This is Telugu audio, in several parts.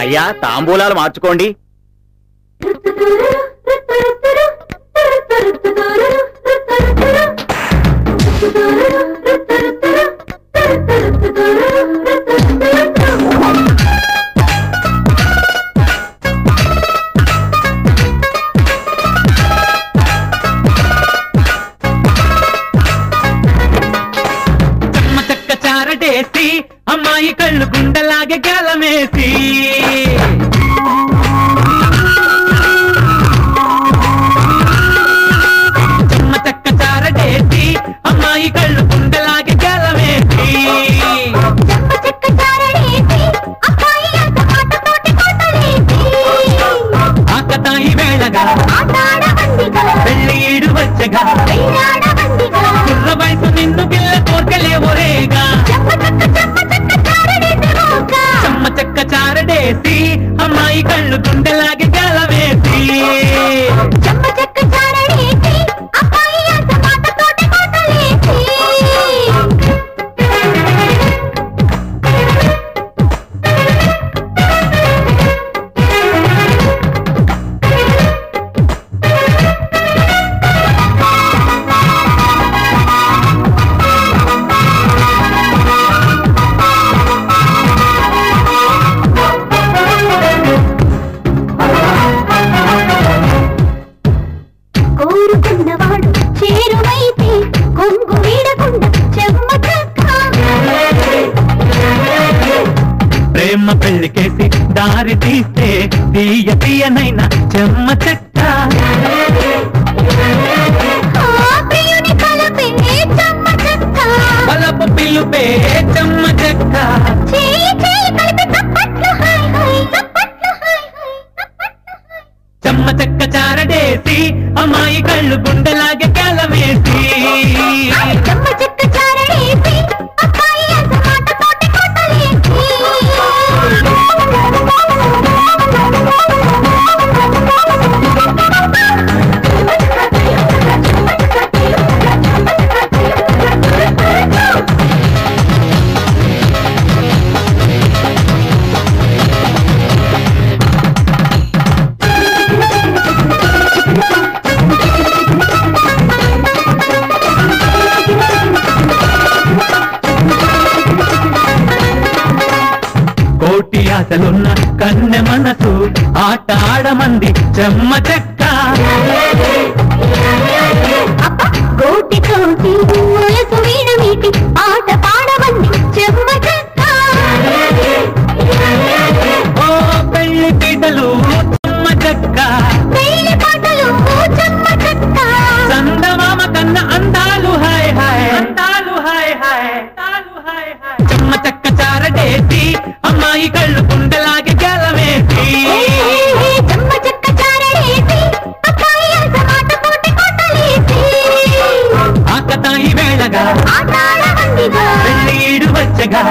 అయ్యా తాంబూలాలు మార్చుకోండి. అమ్మాయి కళ్ళు గుండెలాగే గలమేసి చెమ్మ చెక్క చారడేసి అమ్మాయి కళ్ళు గుండెలాగే గలమేసి ఆకతాయి వేళగా పెళ్లి ఈడు వచ్చగా కుర్ర వయసు నిన్ను పిల్ల కోర్కలేవరేగా చెమ్మ చెక్క చారడేసి అమ్మాయి కళ్ళు గుండెలాగే గలవేసి ప్రేమ పెళ్లికేసి దారి తీస్తే తీయ తీయనైనా చెమ్మ చెక్క బలపు పిలుపే చెమ్మ చెక్క చెమ్మ చెక్క చారడేసి అమ్మాయి కళ్ళు గుండెలాగే కలమేసి కోటి ఆశలున్న కన్నె మనసు ఆట ఆడమంది చెమ్మ చెక్క కోటి కోటి ఆట పాడమంది చెమ్మ చెక్క ఓ పెళ్లి పీటలు చెమ్మ చెక్క పెళ్లి పాటలు చెమ్మ చెక్క చందమామ కన్న అందాలు హాయ్ హాయ్ అందాలు హాయ్ హాయ్ అందాలు హాయ్ హాయ్ చెమ్మ చెక్క చారడేసి అమ్మాయి కళ్ళు గుండెలాగే గలవేసి చెమ్మ చెక్క చారడేసి ఆకతాయి వేళగా పెళ్లి ఈడు వచ్చగా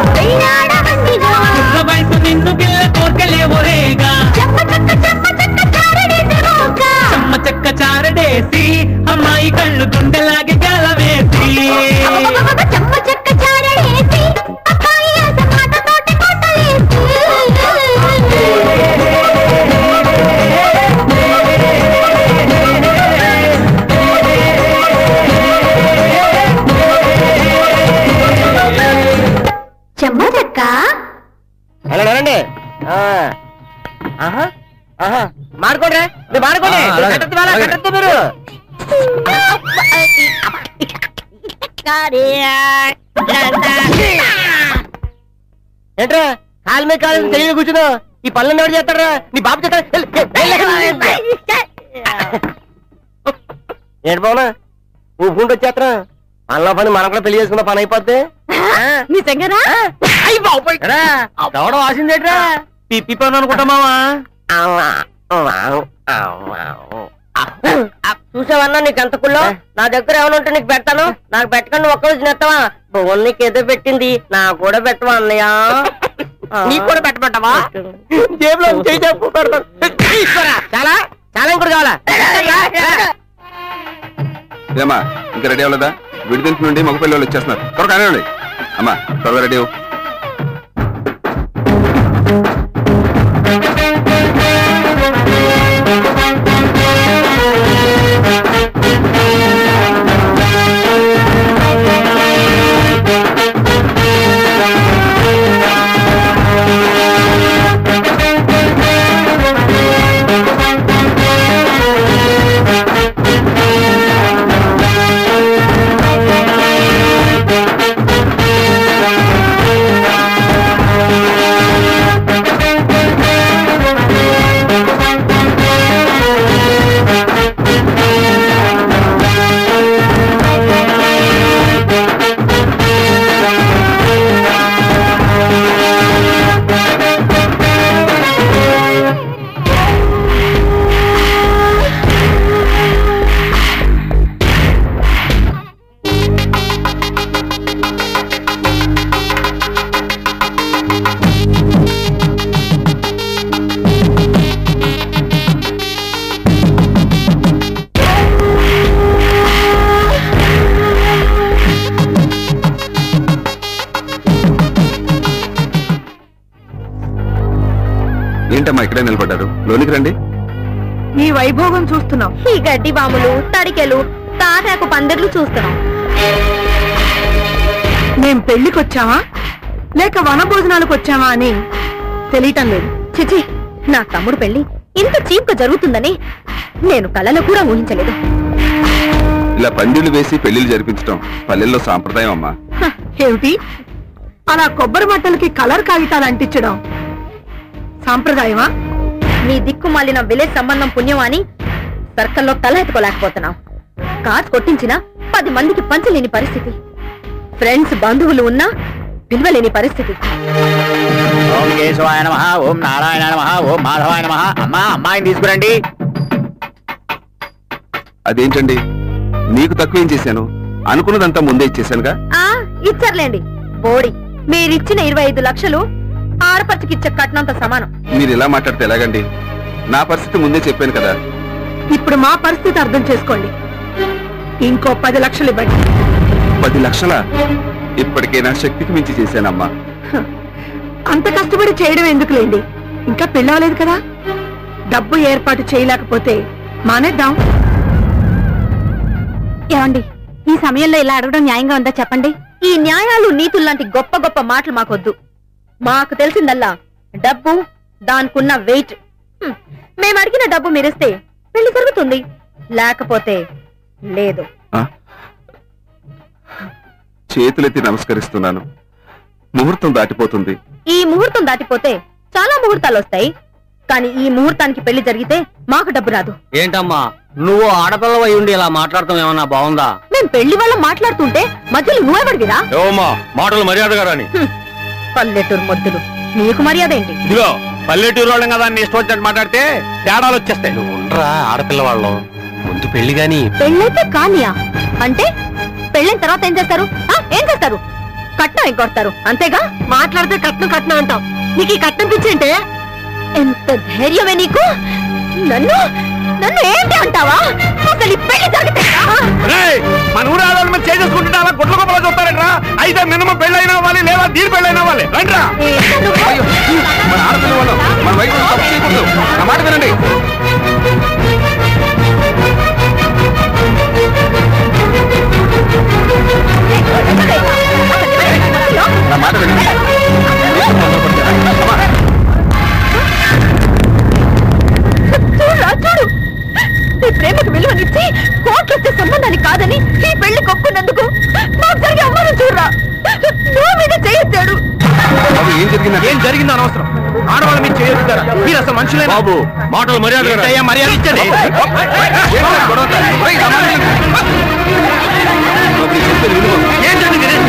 కుర్ర వయసు నిన్ను పిల్ల కోర్కలేవరేగా చెమ్మ చెక్క చారడేసి అమ్మాయి కళ్ళు గుండెలాగే గలవేసి చెమ్మ చెక్క చారడేసి చెమ్మ చెక్క రండి మాడుకోండి మీరు మాడుకోండి మీరు ఏంట్రా కాలు మీద కాలు తెలియదు కూర్చున్నావు ఈ పనులను ఎవరు చేస్తారా నీ బాబు చేస్తాడు ఏంటి బావునా ఊపుకుంటూ వచ్చేస్తారా మనలో పని మనం కూడా పెళ్లి చేసుకున్న పని అయిపోద్ది దవడం వాసిందేట్రా పిప్పి పని అనుకుంటామావా చూసావన్నా నీకు ఎంత కుళ్ళో నా దగ్గర ఏమైనా ఉంటే నీకు పెడతాను నాకు పెట్టకుండా ఒక్క రోజు నెత్తవా బోన్ నీకు ఏదో పెట్టింది నాకు కూడా పెట్టవా అన్నయ్య నీకు కూడా పెట్టమంటావా జేబులో చాలా చాలా ఇంకోటి కావాలా ఏమా ఇంకా రెడీ అవ్వలేదా విడిదించి నుండి మగ పిల్లలు వచ్చేస్తున్నారు త్వరగా కానివ్వండి అమ్మా త్వరగా రెడీ ఏంటమ్మా ఇక్కడే నిలబడ్డారు? లోనికి రండి. నీ వైభోగం చూస్తున్నాం. ఈ గడ్డి బాములు, తడికెలు, తాటాకు పందిర్లు చూస్తున్నాం. మేం పెళ్లికొచ్చామా లేక వన భోజనాలకు వచ్చామా అని తెలియటం లేదు. చిచి, నా తమ్ముడు పెళ్లి ఇంత చీప్ గా జరుగుతుందని నేను కలలో కూడా ఊహించలేదు. ఇలా పందిళ్లు వేసి పెళ్లిళ్ళు జరిపించడం పల్లెల్లో సాంప్రదాయం అమ్మా. ఏమిటి అలా కొబ్బరి మట్టలకి కలర్ కాగితాలు అంటించడం సాంప్రదాయమా? నీ దిక్కు మాలిన విలేజ్ సంబంధం పుణ్యం అని సర్కల్లో తల ఎత్తుకోలేకపోతున్నావు. కాసు కొట్టించినా 10 మందికి పంచలేని పరిస్థితి. ఫ్రెండ్స్ బంధువులు ఉన్నా పిలవలేని పరిస్థితి. ఓం కేశవాయ నమః, ఓం నారాయణ నమః, ఓం మాధవాయ నమః. అమ్మా, అమ్మాయిని తీసుకురండి. అదేంటండి, నీకు తక్కువేం చేశాను? అనుకున్నదంతా ముందే ఇచ్చేసానుగా. ఇచ్చర్లేండి బోడి. మీరిచ్చిన 25 లక్షలు ఆడపచ్చికిచ్చే కట్నంత సమానం. మీరు ఇలా మాట్లాడితే ఎలాగండి? నా పరిస్థితి ముందే చెప్పాను కదా. ఇప్పుడు మా పరిస్థితి అర్థం చేసుకోండి. ఇంకో 10 లక్షలు ఇవ్వండి. 10 లక్షలా? ఇప్పటికే నా శక్తికి మించి చేశానమ్మా. అంత కష్టపడి చేయడం ఎందుకులేండి, ఇంకా పెళ్ళవలేదు కదా. డబ్బు ఏర్పాటు చేయలేకపోతే మానేద్దాం. ఏమండి, ఈ సమయంలో ఇలా అడగడం న్యాయంగా ఉందా చెప్పండి? ఈ న్యాయాలు నీతుల్లాంటి గొప్ప గొప్ప మాటలు మాకొద్దు. మాకు తెలిసిందల్లా డబ్బు, దానికున్న వెయిట్. మేము అడిగిన డబ్బు మీరిస్తే పెళ్లి జరుగుతుంది, లేకపోతే లేదు. చేతులెత్తి నమస్కరిస్తున్నాను. ముహూర్తం దాటిపోతుంది. ఈ ముహూర్తం దాటిపోతే చాలా ముహూర్తాలు వస్తాయి, కానీ ఈ ముహూర్తానికి పెళ్లి జరిగితే మాకు డబ్బు రాదు. ఏంటమ్మా నువ్వు ఆడపిల్లవై ఉండి ఇలా మాట్లాడతాం ఏమన్నా బాగుందా? మేం పెళ్లి వల్ల మాట్లాడుతుంటే మధ్యలో నువ్వెవడివిరా? మాటలు మర్యాదగా రాని. పల్లెటూరు మొద్దులు, నీకు మర్యాద ఏంటి? ఇదిగో పల్లెటూరు వాళ్ళం కదా, నీ ఇష్టం వచ్చినట్టు మాట్లాడితే తేడాలు వచ్చేస్తాయి. నువ్వు ఉండరా, ఆడపిల్ల వాళ్ళం ముందు పెళ్లి గాని. పెళ్ళైతే కానియా అంటే పెళ్ళైన తర్వాత ఏం చేస్తారు? ఏం చేస్తారు? కట్నం ఎగ్గొడతారు అంతేగా. మాట్లాడితే కట్నం కట్నం అంటావు. నీకు ఈ కట్నం పిచ్చేంటే? ఎంత ధైర్యమే నీకు? నన్ను నన్ను ఏంటి అంటావా? అసలు ఈ పెళ్లి జరిగితే మన ఊరు ఆడవాళ్ళ మీద చేసుకుంటుంటే అలా గుడ్ల గొప్పలా చూస్తారంట్రా. అయితే మినిమం పెళ్ళైనా అవ్వాలి, లేదా దీని పెళ్ళైనా అవ్వాలి. రండ్రా. మన ఆడపిల్ల వాళ్ళం, మన వైపు తప్పు చేయకూడదు. నా మాట వినండి. నా మాట వినండి. చూడు, నీ ప్రేమకు విలువనిచ్చి కోట్లొచ్చే సంబంధాన్ని కాదని ఈ పెళ్లి కొప్పుకున్నందుకు నాకు జరిగే అమ్మాయిని చూడరా. నువ్వు మీద చేయొచ్చాడు. ఏం జరిగిందా? ఏం జరిగిందో అనవసరం. ఆడవాళ్ళ మీద చేయొచ్చుతారా? మీరు అసలు మనుషులే బాబు. మాటలు మర్యాద మర్యాద ఇచ్చండి. ఏం జరిగింది?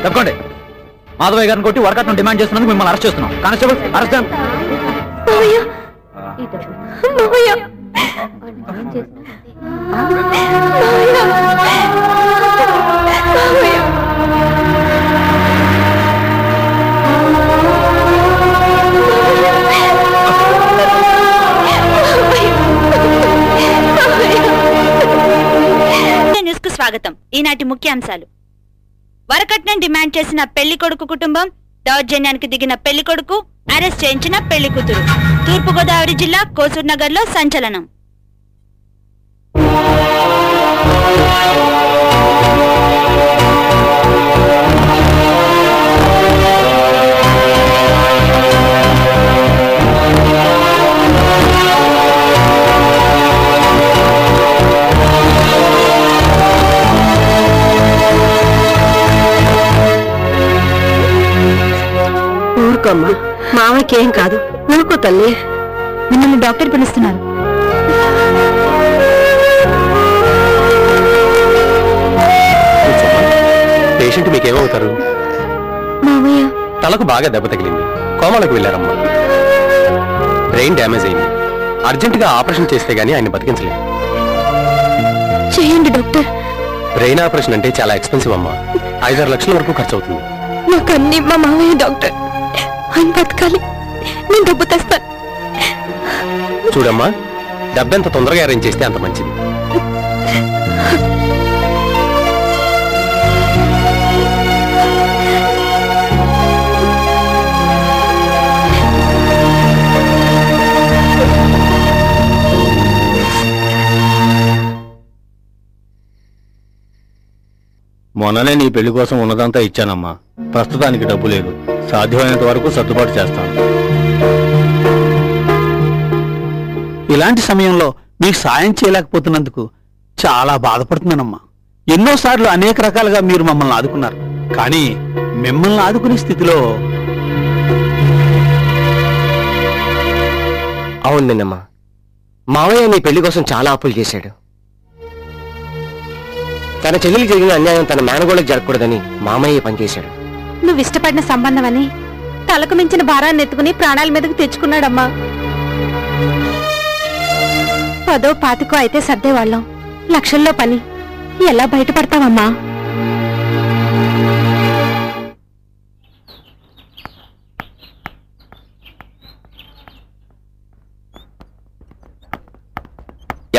తప్పండి. మాధవయ్య గారిని కొట్టి వర్కౌట్ డిమాండ్ చేస్తున్నందుకు మిమ్మల్ని అరెస్ట్ చేస్తున్నాం. కానిస్టేబుల్ అరెస్ట్ చేయండి. న్యూస్ కు స్వాగతం. ఈనాటి ముఖ్యాంశాలు: వరకట్నం డిమాండ్ చేసిన పెళ్లి కొడుకు కుటుంబం, దౌర్జన్యానికి దిగిన పెళ్లి కొడుకు, అరెస్ట్ చేయించిన పెళ్లి కూతురు. తూర్పుగోదావరి జిల్లా కోసూర్ నగర్ లో సంచలనం. ఊరుకోమ్మా, మామకేం కాదు. ఊరుకో తల్లి. మిమ్మల్ని డాక్టర్ పిలుస్తున్నారు. పేషెంట్ మీకేమవుతారు? మామయ్య తలకు బాగా దెబ్బ తగిలింది, కోమాలకు వెళ్ళారమ్మా. బ్రెయిన్ డ్యామేజ్ అయింది. అర్జెంటుగా ఆపరేషన్ చేస్తే గానీ ఆయన బతికించలేదు. చేయండి డాక్టర్. బ్రెయిన్ ఆపరేషన్ అంటే చాలా ఎక్స్పెన్సివ్ అమ్మా. 5-6 లక్షల వరకు ఖర్చు అవుతుంది. నాకు అన్ని మా మామయ్య డాక్టర్. ఆయన బతకాలి. నేను డబ్బు తెస్తాను. చూడమ్మా, డబ్బెంత తొందరగా అరేంజ్ చేస్తే అంత మంచిది. మొన్ననే నీ పెళ్లి కోసం ఉన్నదంతా ఇచ్చానమ్మా. ప్రస్తుతానికి డబ్బు లేదు. సాధ్యమైనంత వరకు సర్దుబాటు చేస్తాను. ఇలాంటి సమయంలో మీకు సాయం చేయలేకపోతున్నందుకు చాలా బాధపడుతున్నానమ్మా. ఎన్నోసార్లు అనేక రకాలుగా మీరు మమ్మల్ని ఆదుకున్నారు. కానీ మిమ్మల్ని ఆదుకునే స్థితిలో... అవును నిన్నమ్మా, మావయ్య నీ పెళ్లి కోసం చాలా అప్పులు చేశాడు. తన చెల్లెలికి జరిగిన అన్యాయం తన మేనగోళ్ళకి జరగకూడదని మామయ్య పనిచేశాడు. నువ్వు ఇష్టపడిన సంబంధం అని తలకు మించిన భారాన్ని ఎత్తుకుని ప్రాణాల మీదకు తెచ్చుకున్నాడమ్మా. 10ో 25 అయితే సర్దేవాళ్ళం. లక్షల్లో పని. ఎలా బయటపడతావమ్మా?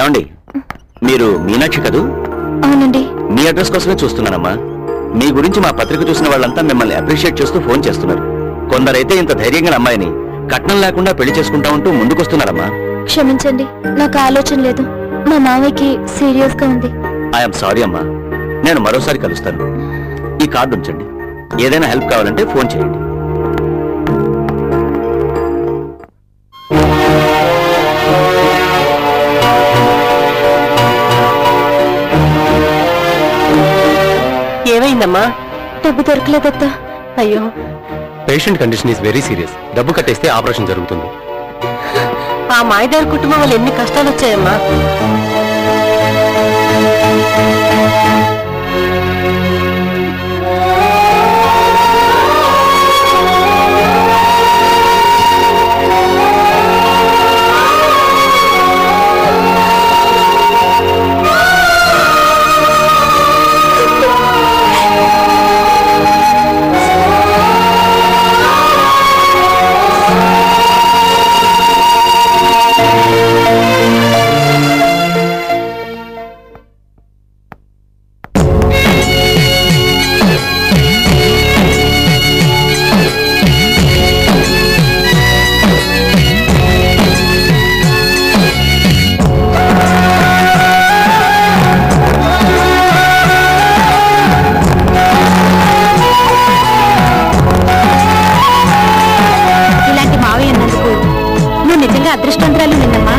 ఏమండి, మీరు మీనాక్షి కదూ? అవునండి. మీ అడ్రస్ కోసమే చూస్తున్నానమ్మా. మీ గురించి మా పత్రిక చూసిన వాళ్ళంతా మిమ్మల్ని అప్రిషియేట్ చేస్తూ ఫోన్ చేస్తున్నారు. కొందరైతే ఇంత ధైర్యంగా అమ్మాయిని కట్నం లేకుండా పెళ్లి చేసుకుంటామంటూ ముందుకొస్తున్నారమ్మా. క్షమించండి, నాకు ఆలోచన లేదు. మా మావయ్యకి సీరియస్ గా ఉంది. ఐఎమ్ సారీ అమ్మా. నేను మరోసారి కలుస్తాను. ఈ కార్డు ఉంచండి. ఏదైనా హెల్ప్ కావాలంటే ఫోన్ చేయండి. ఏమైందమ్మా? డబ్బు దొరకలేదత్తా. అయ్యో, patient condition is very serious. డబ్బు కట్టేస్తే ఆపరేషన్ జరుగుతుంది. ఆ మాయదారి కుటుంబం వల్ల ఎన్ని కష్టాలు వచ్చాయమ్మా. అదృష్టవంతురాలు నిన్నమ్మా.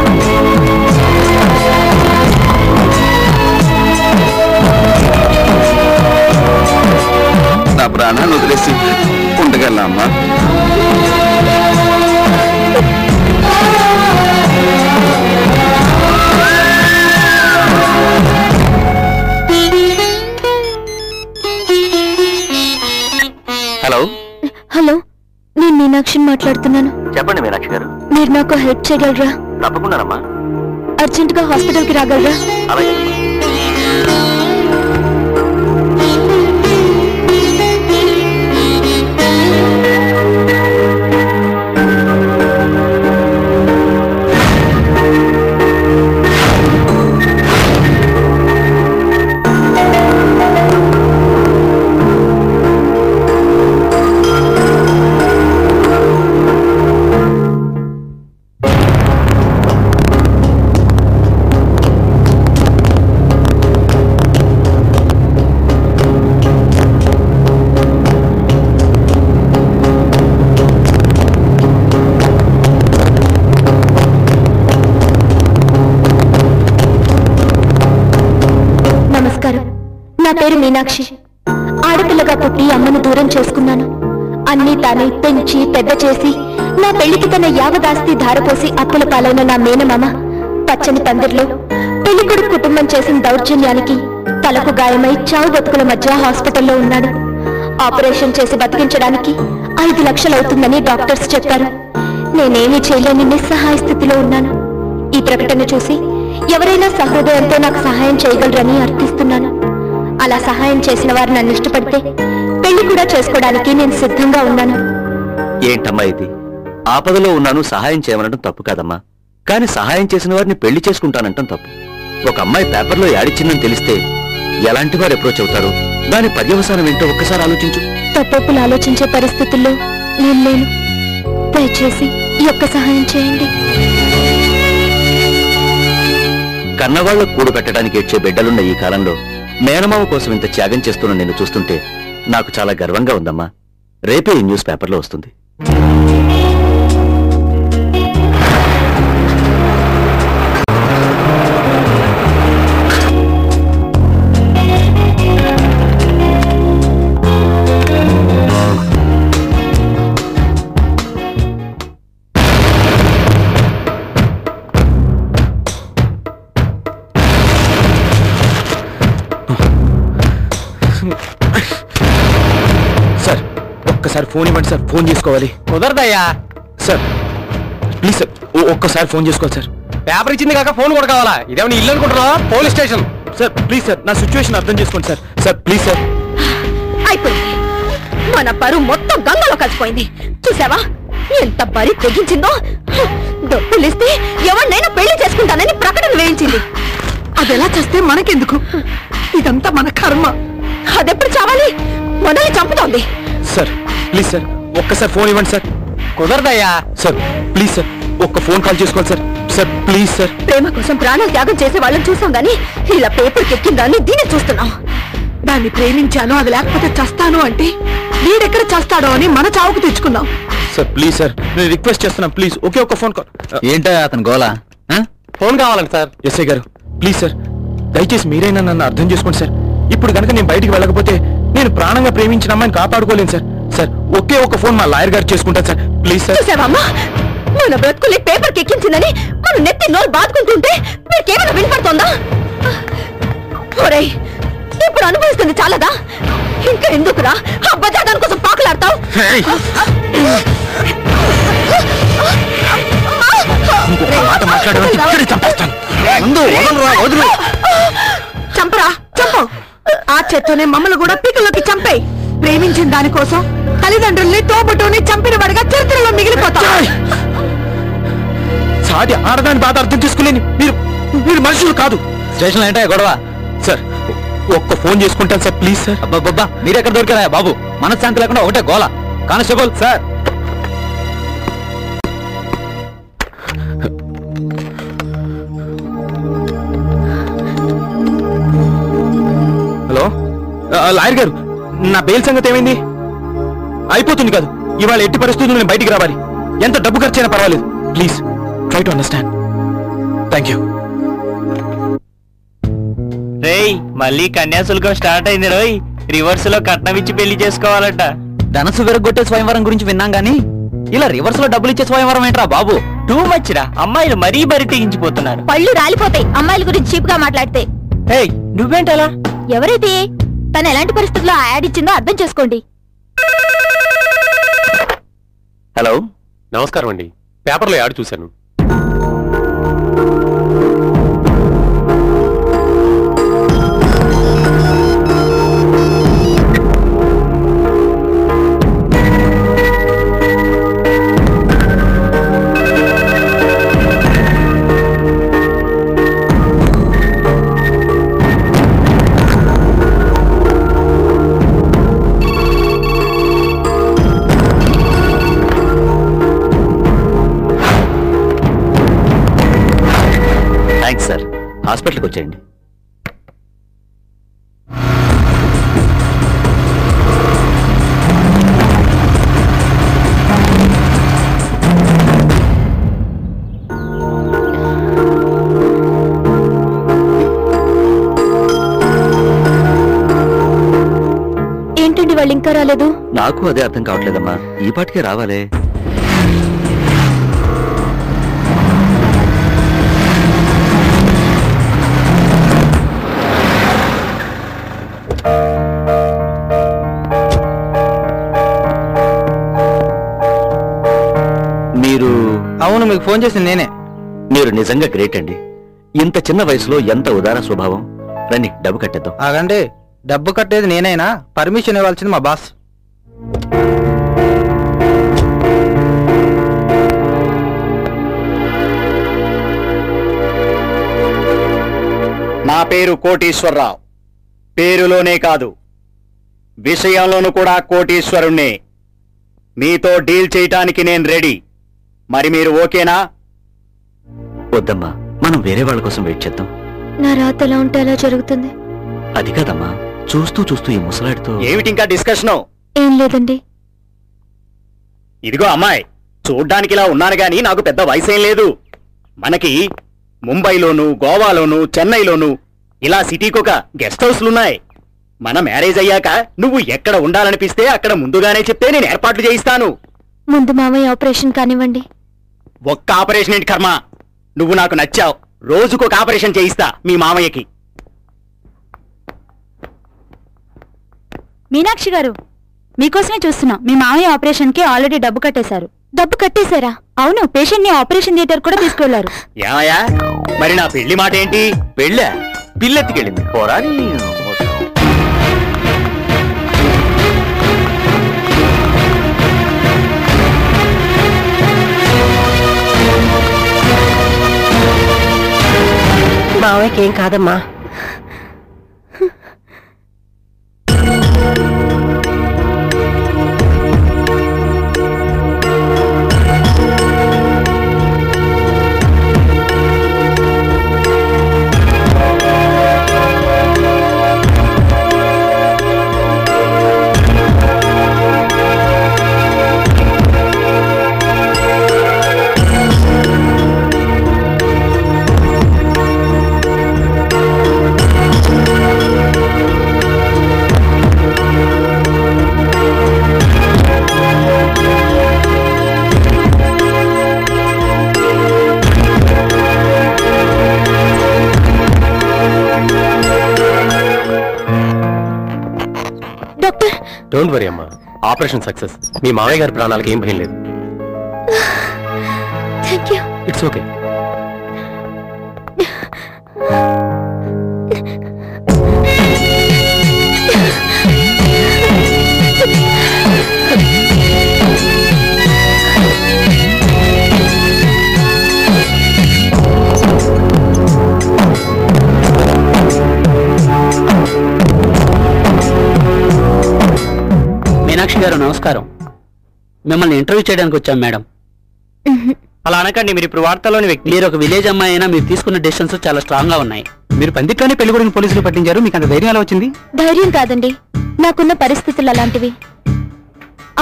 నా ప్రాణాన్ని వదిలేసి ఉండగలనా అమ్మా? మీనాక్షిని మాట్లాడుతున్నాను. చెప్పండి మీనాక్షి గారు. మీరు నాకు హెల్ప్ చేయగలరా? తప్పకుండానమ్మా. అర్జెంట్ గా హాస్పిటల్ కి రాగలరా? అలాగే. నా పేరు మీనాక్షి. ఆడపిల్లగా పుట్టి అమ్మను దూరం చేసుకున్నాను. అన్నీ తానే పెంచి పెద్ద చేసి నా పెళ్లికి తన యావదాస్తి ధారపోసి అప్పుల పాలైన నా మేనమామ పచ్చని పందిర్లో పెళ్లికొడుకు కుటుంబం చేసిన దౌర్జన్యానికి తలకు గాయమై చావు బతుకుల మధ్య హాస్పిటల్లో ఉన్నాడు. ఆపరేషన్ చేసి బతికించడానికి 5 లక్షలు అవుతుందని డాక్టర్స్ చెప్పారు. నేనేమీ చేయలేని నిస్సహాయ స్థితిలో ఉన్నాను. ఈ ప్రకటన చూసి ఎవరైనా సహృదయంతో నాకు సహాయం చేయగలరని అర్థిస్తున్నాను. అలా సహాయం చేసిన వారు నన్ను ఇష్టపడితే పెళ్లి కూడా చేసుకోవడానికి నేను సిద్ధంగా ఉన్నాను. ఏంటమ్మా ఇది? ఆపదలో ఉన్నాను సహాయం చేయమనడం తప్పు కాదమ్మా. కానీ సహాయం చేసిన వారిని పెళ్లి చేసుకుంటానంటాం తప్పు. ఒక అమ్మాయి పేపర్లో యాడిచ్చిందని తెలిస్తే ఎలాంటి వారు అప్రోచ్ అవుతారు? దాని పర్యవసానం ఏంటో ఒక్కసారి ఆలోచించు. తప్పులు ఆలోచించే పరిస్థితుల్లో నేను లేను. దయచేసి ఈ ఒక్క సహాయం చేయండి. కన్నవాళ్లకు కూడు పెట్టడానికి ఏడ్చే బిడ్డలున్న ఈ కాలంలో మేనమామ కోసం ఇంత త్యాగం చేస్తున్న నిన్ను చూస్తుంటే నాకు చాలా గర్వంగా ఉందమ్మా. రేపే ఈ న్యూస్ పేపర్లో వస్తుంది. సార్ ఒక్కసారి ఫోన్ ఇవ్వండి సార్, ఫోన్ చేసుకోవాలి. కుదరదయ్యా సార్, ప్లీజ్ సార్ ఒక్కసారి ఫోన్ చేసుకోవాలి సార్. పేపర్ ఇచ్చింది కాక ఫోన్ కూడా కావాలా? ఇదేమన్నా ఇల్లు అనుకుంటున్నావా? Police station. Sir please sir, నా సిచ్యువేషన్ అర్థం చేసుకోండి సార్. Sir please sir. అయిపోయింది, మన పరువు మొత్తం గంగలో కలిసిపోయింది. చూసావా ఎంత బరి తెగించిందో? డబ్బులు ఇస్తే ఎవరినైనా పెళ్లి చేసుకుంటానని ప్రకటన వేయించింది. అదెలా చేస్తే మనకెందుకు? ఇదంతా మన కర్మ. అదెప్పుడు చావాలి? మనల్ని చంపుతోంది. సార్ ప్లీజ్ సార్ ఒక్కసారి ఫోన్ ఇవ్వండి సార్. కుదరదయ్యా సార్, ప్లీజ్ సార్ ఒక్క ఫోన్ కాల్ చేసుకోవాలి సార్. Sir please sir. ప్రేమ కోసం ప్రాణాలు త్యాగం చేసే వాళ్ళని చూసాం గానీ ఇలా పేపర్కి ఎక్కిందాన్ని దీన్ని చూస్తున్నాం. దాన్ని ప్రేమించాను, అది లేకపోతే చస్తాను అంటే వీడెక్కడ చస్తాడో అని మన చావుకు తెచ్చుకున్నాం. సార్ ప్లీజ్ సార్, నేను రిక్వెస్ట్ చేస్తున్నాను ప్లీజ్, ఒకే ఒక్క ఫోన్ కాల్. ఏంటో అతను గోలా? ఫోన్ కావాలండి సార్. ఎస్ఐ గారు ప్లీజ్ సార్, దయచేసి మీరైనా నన్ను అర్థం చేసుకోండి సార్. ఇప్పుడు కనుక నేను బయటికి వెళ్ళకపోతే నేను ప్రాణంగా ప్రేమించిన అమ్మాయిని కాపాడుకోలేను సార్. సార్ ఒకే ఒక ఫోన్ మా లాయర్ గారు చేసుకుంటారు సార్, ప్లీజ్ సార్. చూసావమ్మా, మన బ్రతుకుల్ని పేపర్కి ఎక్కించిందని మనం నెత్తి నోరు బాదుకుంటుంటే మీకేమైనా వినపడుతోందా? ఒరేయ్, ఇప్పుడు అనుభవిస్తుంది చాలదా? ఇంకా ఎందుకురా అబ్బా దానికోసం పాకులాడతావు? చంపరా, చంపు. ఆ చేత్తోనే మమ్మల్ని కూడా పీకల్లోకి చంపేయి. ప్రేమించిన దానికోసం తల్లిదండ్రుల్ని తోబుట్టుని చంపిన వాడిగా చరిత్రలో మిగిలిపోతా. సాటి ఆడదాని బాధ అర్థం చేసుకోలేని మీరు మీరు మనుషులు కాదు. స్టేషన్ ఏంటో గొడవ? సార్ ఒక్క ఫోన్ చేసుకుంటాను సార్, ప్లీజ్ సార్. అబ్బా మీరెక్కడ దొరికారా బాబు? మనశ్శాంతి లేకుండా ఒకటే గోల. Constable sir. హలో లాయర్ గారు, నా బెయిల్ సంగతి ఏమైంది? అయిపోతుంది కాదు, ఇవాళ ఎట్టి పరిస్థితుల్లో నేను బయటికి రావాలి. ఎంత డబ్బు ఖర్చు అయినా పర్వాలేదు, please try to understand. Thank you. రేయ్, మళ్ళీ కన్యాశుల్కం స్టార్ట్ అయింది రోయ్. రివర్స్ లో కట్నం ఇచ్చి పెళ్లి చేసుకోవాలంట. ధనసు విరగొట్టే స్వయంవరం గురించి విన్నాం గానీ ఇలా రివర్స్ లో డబ్బులు ఇచ్చే స్వయంవరం ఏంట్రా బాబు? టూ మచ్ రా, అమ్మాయిలు మరీ బరి తెగించిపోతున్నారు. పళ్ళు రాలిపోతాయి అమ్మాయిల గురించి చీప్ గా మాట్లాడితే. ఏయ్ నువ్వేంటలా? ఎవరైతే తను ఎలాంటి పరిస్థితుల్లో యాడ్ ఇచ్చిందో అర్థం చేసుకోండి. హలో, నమస్కారం అండి. పేపర్లో యాడ్ చూశాను. Thanks sir. హాస్పిటల్కి వచ్చేయండి. ఏంటండి వాళ్ళు ఇంకా రాలేదు? నాకు అదే అర్థం కావట్లేదమ్మా. ఈ పాటికే రావాలే. మీరు? అవును, మీకు ఫోన్ చేసింది నేనే. మీరు నిజంగా గ్రేట్ అండి. ఇంత చిన్న వయసులో ఎంత ఉదార స్వభావం. రండి, డబ్బు కట్టేద్దాం. ఆగండి, డబ్బు కట్టేది నేనైనా పర్మిషన్ ఇవ్వాల్సింది మా బాస్. నా పేరు కోటీశ్వరరావు. పేరులోనే కాదు, విషయంలోనూ కూడా కోటీశ్వరుణ్ణే. మీతో డీల్ చేయటానికి నేను రెడీ. మరి మీరు ఓకేనా? వద్దమ్మా, మనం వేరే వాళ్ళ కోసం వెయిట్ చేద్దాం. నా రాత ఎలా ఉంటే అలా జరుగుతుంది. అది కాదమ్మా, చూస్తూ చూస్తూ ఈ ముసలాడితో ఏమిటింకా డిస్కషను? ఏం లేదండి. ఇదిగో అమ్మాయి, చూడ్డానికి ఇలా ఉన్నాను గాని నాకు పెద్ద వయసేం లేదు. మనకి ముంబైలోను, గోవాలోను, చెన్నైలోను ఇలా సిటీకొక గెస్ట్ హౌస్లున్నాయి. మన మ్యారేజ్ అయ్యాక నువ్వు ఎక్కడ ఉండాలనిపిస్తే అక్కడ ముందుగానే చెప్తే నేను ఏర్పాట్లు చేయిస్తాను. ముందు మామయ్య ఆపరేషన్ కానివ్వండి. ఒక్క ఆపరేషన్ ఏంటి కర్మ, నువ్వు నాకు నచ్చావు. రోజుకొక ఆపరేషన్ చేయిస్తా మీ మామయ్యకి. మీనాక్షి గారు, మీకోసమే చూస్తున్నా. మీ మామయ్య ఆపరేషన్ కి ఆల్రెడీ డబ్బు కట్టేశారు. డబ్బు కట్టేశారా? అవును, పేషెంట్ ని ఆపరేషన్ థియేటర్ కూడా తీసుకెళ్లారు. ఏమయ్యా, మరి నా పెళ్లి మాట ఏంటి? పెళ్ళా? పిల్లెత్తికెళ్ళింది పోరా నీ మోసం. మావయ్యకి ఏం కాదమ్మా. డోంట్ వరీ అమ్మా, ఆపరేషన్ సక్సెస్. మీ మామయ్య గారి ప్రాణాలకు ఏం భయం లేదు. It's okay. మీనాక్షి గారు నమస్కారం. మిమ్మల్ని ఇంటర్వ్యూ చేయడానికి వచ్చాం మేడం. అలా అనకండి, మీరు ఇప్పుడు వార్తలోని వ్యక్తి. మీరు ఒక విలేజ్ అమ్మాయి అయినా మీరు తీసుకున్న డెసిషన్స్ చాలా స్ట్రాంగ్ గా ఉన్నాయి. మీరు పందిట్లోనే పెళ్లి కొడుకుని పోలీసులు పట్టించారు. మీకు అంత ధైర్యం ఎలా వచ్చింది? ధైర్యం కాదండి, నాకున్న పరిస్థితులు అలాంటివి.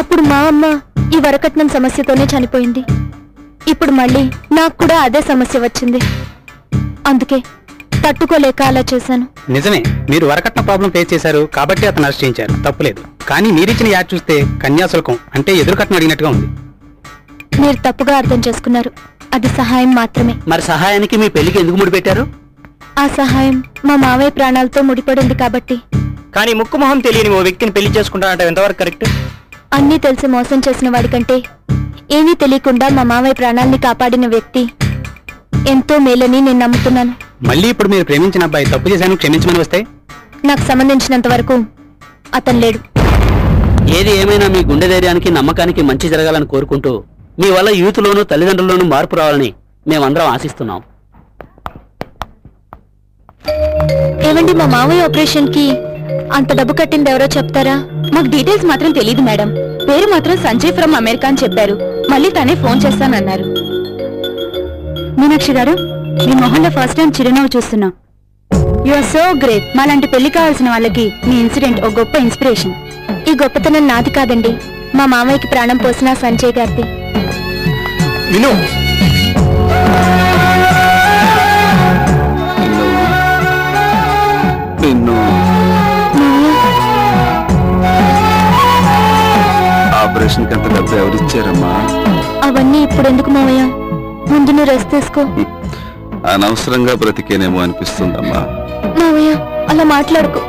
అప్పుడు మా అమ్మ ఈ వరకట్నం సమస్యతోనే చనిపోయింది. ఇప్పుడు మళ్ళీ నాకు కూడా అదే సమస్య వచ్చింది. అందుకే తట్టుకోలేక అలా చేశాను. నిజమే, మీరు వరకట్న ప్రాబ్లం ఫేస్ చేశారు కాబట్టి అతను అరెస్ట్ చేయించారు, తప్పులేదు. కానీ మీరిచ్చిన యాడ్ చూస్తే కన్యాశుల్కం అంటే ఎదురుకట్నం అడిగినట్టుగా ఉంది. మీరు తప్పుగా అర్థం చేసుకున్నారు. అది సహాయం మాత్రమే. మరి సహాయానికి మీ పెళ్లికి ఎందుకు ముడిపెట్టారు? ఆ సహాయం మా మావయ్య ప్రాణాలతో ముడిపడింది కాబట్టి. కానీ ముక్కు మొహం తెలియని ఓ వ్యక్తిని పెళ్లి చేసుకుంటానంటే ఎంతవరకు కరెక్ట్? అన్నీ తెలిసి మోసం చేసిన వాడికంటే ఏమీ తెలియకుండా మా మావయ్య ప్రాణాల్ని కాపాడిన వ్యక్తి ఎంతో మేలని నేను నమ్ముతున్నాను. మళ్ళీ ఇప్పుడు మీరు ప్రేమించిన అబ్బాయి తప్పు చేశాను క్షమించమని వస్తే? నాకు సంబంధించినంత వరకు అతను లేడు. ఏది ఏమైనా మీ గుండె ధైర్యానికి నమ్మకానికి మంచి జరగాలని కోరుకుంటూ మీ వల్ల యూత్లోనూ తల్లిదండ్రుల్లోనూ మార్పు రావాలని మేమందరం ఆశిస్తున్నాం. ఏమండి, మా మావయ్య ఆపరేషన్ కి అంత డబ్బు కట్టింది ఎవరో చెప్తారా? మాకు డీటెయిల్స్ మాత్రం తెలియదు మేడం. పేరు మాత్రం సంజయ్ ఫ్రమ్ అమెరికా అని చెప్పారు. మళ్ళీ తనే ఫోన్ చేస్తానన్నారు. మీనాక్షి గారు, మీ మొహంలో ఫస్ట్ టైం చిరునవ్వు చూస్తున్నా. You are so great. మాలాంటి పెళ్లి కావాల్సిన వాళ్ళకి మీ ఇన్సిడెంట్ ఒక గొప్ప ఇన్స్పిరేషన్. ఈ గొప్పతనం నాది కాదండి, మా మామయ్యకి ప్రాణం పోసిన సంజయ్ గారిది. ఆపరేషన్ కి అంత డబ్బు ఎవరిచ్చారమ్మా? అవన్నీ ఇప్పుడు ఎందుకు మావయ్య, ముందు నువ్వు రెస్ట్ తీసుకో. అనవసరంగా బ్రతికేనేమో అనిపిస్తుందమ్మా. మావయ్య అలా మాట్లాడుకో,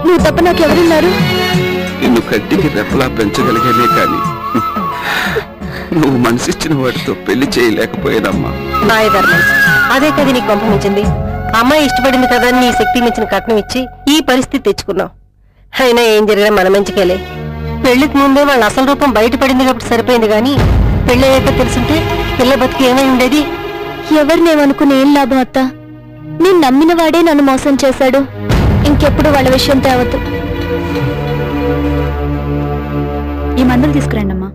నువ్వు తప్ప నాకెవరున్నారు? నిన్ను కడ్డికి రెప్పలా పెంచగలిగానే కానీ నువ్వు మనసిచ్చిన వాడితో పెళ్లి చేయలేకపోయేదమ్మా. ధర్మం అదే కదా నీకు పంపించింది. అమ్మాయి ఇష్టపడింది కదా నీ శక్తి మించిన కట్నం ఇచ్చి ఈ పరిస్థితి తెచ్చుకున్నావు. అయినా ఏం జరిగినా మన మంచికేలే. పెళ్లికి ముందే వాళ్ళ అసలు రూపం బయటపడింది కాబట్టి సరిపోయింది, గాని పెళ్లి అయ్యాక తెలుసుంటే పిల్ల బతికి ఏమై ఉండేది? ఎవరినేమనుకుని ఏం లాభం అత్త? నేను నమ్మిన వాడే నన్ను మోసం చేశాడు. ఇంకెప్పుడు వాళ్ళ విషయం తేవద్దు. ఈ మందులు తీసుకురండి అమ్మా.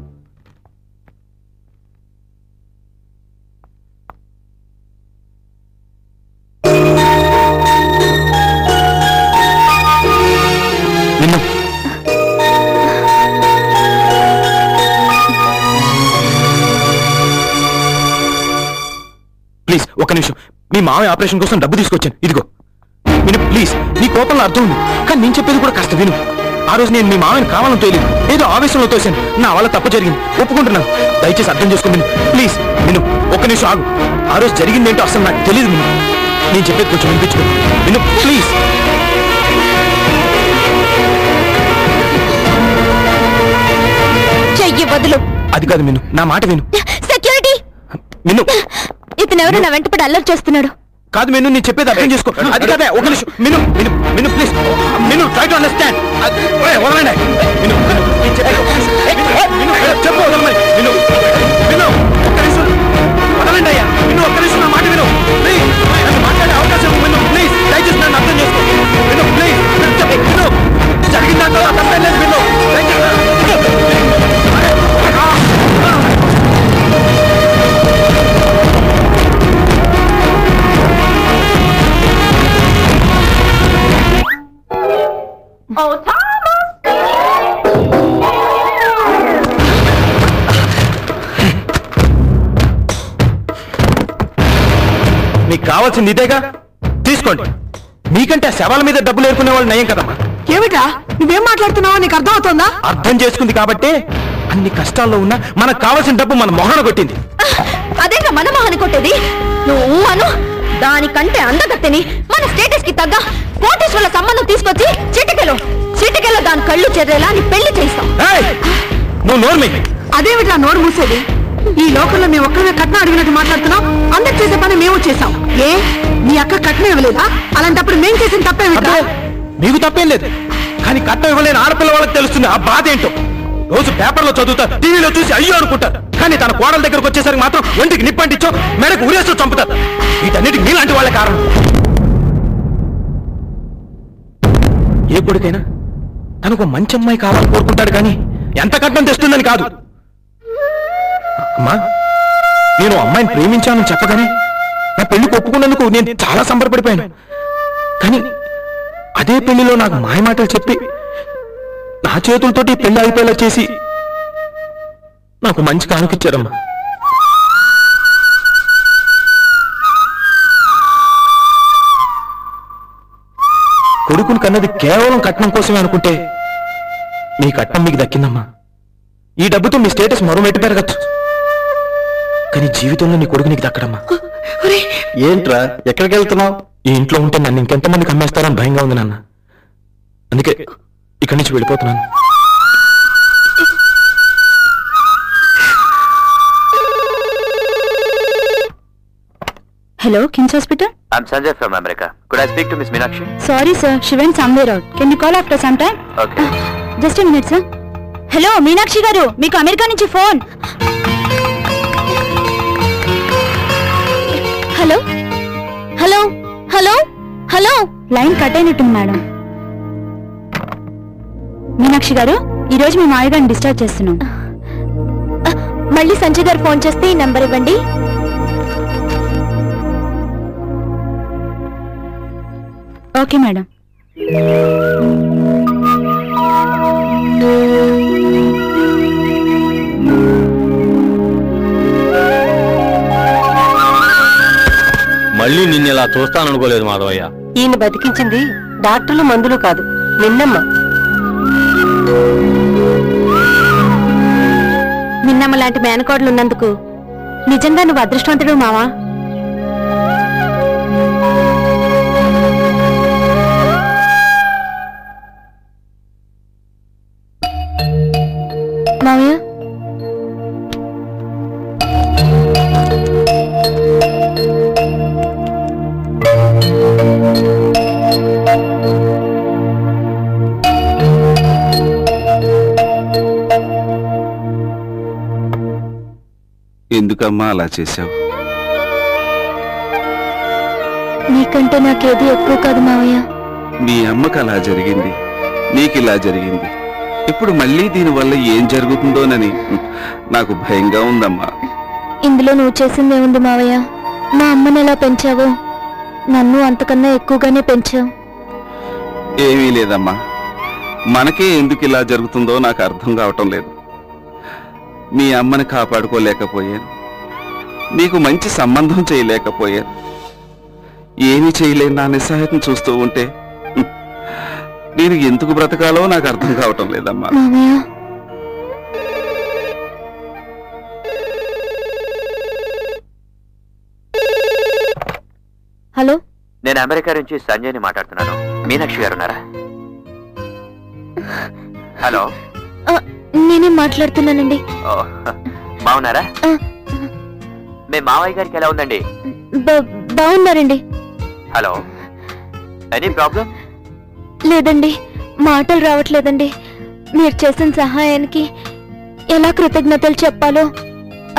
ప్లీజ్ ఒక్క నిమిషం, మీ మామయ్య ఆపరేషన్ కోసం డబ్బు తీసుకొచ్చాను, ఇదిగో విను. ప్లీజ్, నీ కోపంలో అర్థం ఉంది, కానీ నేను చెప్పేది కూడా కాస్త విను. ఆ రోజు నేను మీ మామయ్యని కావాలని తోయలేదు, ఏదో ఆవేశంలో తోసాను. నా వల్ల తప్పు జరిగింది, ఒప్పుకుంటున్నాను. దయచేసి అర్థం చేసుకోండి ప్లీజ్. విను, ఒక్క నిమిషం ఆగు. ఆ రోజు జరిగిందేంటో అసలు నాకు తెలియదు. విను, నేను చెప్పేది కొంచెం వినిపించుకో. విను ప్లీజ్. చెయ్యి వదులు. అది కాదు విను, నా మాట విను. సెక్యూరిటీ విను. ఇతను ఎవరు నా వెంటపడి అల్లరి చేస్తున్నాడు? కాదు మెను, నేను చెప్పేది అర్థం చేసుకో. అది కాదే, ఒక నిమిషం. మిను మిను మిను ప్లీజ్, మిను ట్రై టు అండర్స్టాండ్. వదలండి. మిను చెప్పు, వదలమని. మిను మిను ఒక్క నిమిషం వదలండి అయ్యా. మిను ఒక్క నిమిషం నా మాట విను ప్లీజ్. నన్ను మాట్లాడే అవకాశం మిను ప్లీజ్, దయచేసి నన్ను అర్థం చేసుకో. మిను ప్లీజ్ చెప్పు. మిను జరిగిందా తప్పేం లేదు. మిను మీకు కావాల్సింది ఇదేగా, తీసుకోండి. మీకంటే శవాల మీద డబ్బులు ఏరుకునే వాళ్ళు నయం కదమ్మా. ఏమిటా నువ్వేం మాట్లాడుతున్నావో నీకు అర్థం అవుతుందా? అర్థం చేసుకుంది కాబట్టి అన్ని కష్టాల్లో ఉన్నా మనకు కావాల్సిన డబ్బు మన మొహన కొట్టింది. అదేగా మన మొహన కొట్టేది. నువ్వు అను, దానికంటే అందగత్తెని మన స్టేటస్ కి తగ్గ కోటేశ్వర సంబంధం తీసుకొచ్చి చిటికెలో దాని కళ్ళు చెర్రేలా నీ పెళ్లి చేస్తాం. నువ్వు నోర్మి. అదేమిటా నోరు మూసేది? ఈ లోకంలో మేము ఒక్కరిమే కట్నం అడిగినట్టు మాట్లాడుతున్నాం. అందరు చేసే పని మేము చేసాం. ఏ నీ అక్క కట్నం ఇవ్వలేదా? అలాంటప్పుడు మేం చేసిన తప్పేమిటా? మీకు తప్పేం లేదు, కానీ కట్నం ఇవ్వలేని ఆడపిల్ల వాళ్ళకి తెలుస్తుంది ఆ బాధ ఏంటో. రోజు పేపర్లో చదువుతారు, టీవీలో చూసి అయ్యో అనుకుంటారు, కానీ తన కోడల దగ్గరకు వచ్చేసరికి మాత్రం ఒంటికి నిప్పంటించో మెడకు ఉరేసో చంపుతారు. వీటన్నిటికి మీలాంటి వాళ్ళే కారణం. ఏ కొడుకైనా తనకు మంచి అమ్మాయి కావాలని కోరుకుంటాడు, కానీ ఎంత కట్నం తెస్తుందని కాదు. అమ్మా, నేను అమ్మాయిని ప్రేమించానని చెప్పగానే నా పెళ్లికి ఒప్పుకున్నందుకు నేను చాలా సంబరపడిపోయాను. కానీ అదే పెళ్లిలో నాకు మాయమాటలు చెప్పి నా చేతులతోటి పెళ్లి అయిపోయేలా చేసి నాకు మంచి కానుకిచ్చారమ్మా. కొడుకుని కన్నది కేవలం కట్నం కోసమే అనుకుంటే మీ కట్నం మీకు దక్కిందమ్మా. ఈ డబ్బుతో మీ స్టేటస్ మరో మెట్టు పెరగచ్చు, కానీ జీవితంలో నీ కొడుకు నీకు దక్కడమ్మా. ఏంట్రా ఎక్కడికి వెళ్తున్నావు? ఈ ఇంట్లో ఉంటే నన్ను ఇంకెంతమందికి అమ్మేస్తారని భయంగా ఉంది నాన్న. అందుకే ఇక్కడి నుంచి వెళ్ళిపోతున్నాను. Hello, KIMS hospital. I'm Sanjay from America. Could I speak to Miss Meenakshi? Sorry sir, she went somewhere out. Can you call after some time? Okay. Just a minute sir. Hello Meenakshi గారు, మీకు అమెరికా నుంచి phone. Hello hello hello hello. Line cut అయినట్టుంది మేడం. మీనాక్షి గారు, ఈరోజు మీ మాయ గారిని డిస్టర్బ్ చేస్తున్నాం. మళ్ళీ సంజయ్ గారు ఫోన్ చేస్తే ఈ నెంబర్ ఇవ్వండి. Okay madam. మళ్ళీ నిన్ను ఇలా చూస్తాననుకోలేదు మాధవయ్య. ఈయన బతికించింది డాక్టర్లు మందులు కాదు, నిన్నమ్మ. నిన్నమ్మ లాంటి మేనకోడలు ఉన్నందుకు నిజంగా నువ్వు అదృష్టవంతుడు మావా. మావయ్య, ఎందుకమ్మా అలా చేశావు? నీకంటే నాకేది ఎక్కువ కాదు మావయ్య. మీ అమ్మకు అలా జరిగింది, నీకిలా జరిగింది. ఇప్పుడు మళ్ళీ దీనివల్ల ఏం జరుగుతుందోనని నాకు భయంగా ఉందమ్మా. ఇందులో నువ్వు చేసిందేముంది మావయ్య? మా అమ్మని ఎలా పెంచావో నన్ను అంతకన్నా ఎక్కువగానే పెంచావు. ఏమీ లేదమ్మా, మనకే ఎందుకు ఇలా జరుగుతుందో నాకు అర్థం కావటం లేదు. మీ అమ్మని కాపాడుకోలేకపోయాను, నీకు మంచి సంబంధం చేయలేకపోయాను. ఏమీ చేయలేని నా నిస్సహాయతను చూస్తూ ఉంటే నేను ఎందుకు బ్రతకాలో నాకు అర్థం కావటం లేదమ్మా. హలో, నేను అమెరికా నుంచి సంజయ్ని మాట్లాడుతున్నాను. మీనాక్షి గారు ఉన్నారా? హలో, నేనే మాట్లాడుతున్నానండి. బాగున్నారా? మీ మావయ్య గారికి ఎలా ఉందండి? బాగున్నారండి. Hello, any problem? లేదండి, మాటలు రావట్లేదండి. మీరు చేసిన సహాయానికి ఎలా కృతజ్ఞతలు చెప్పాలో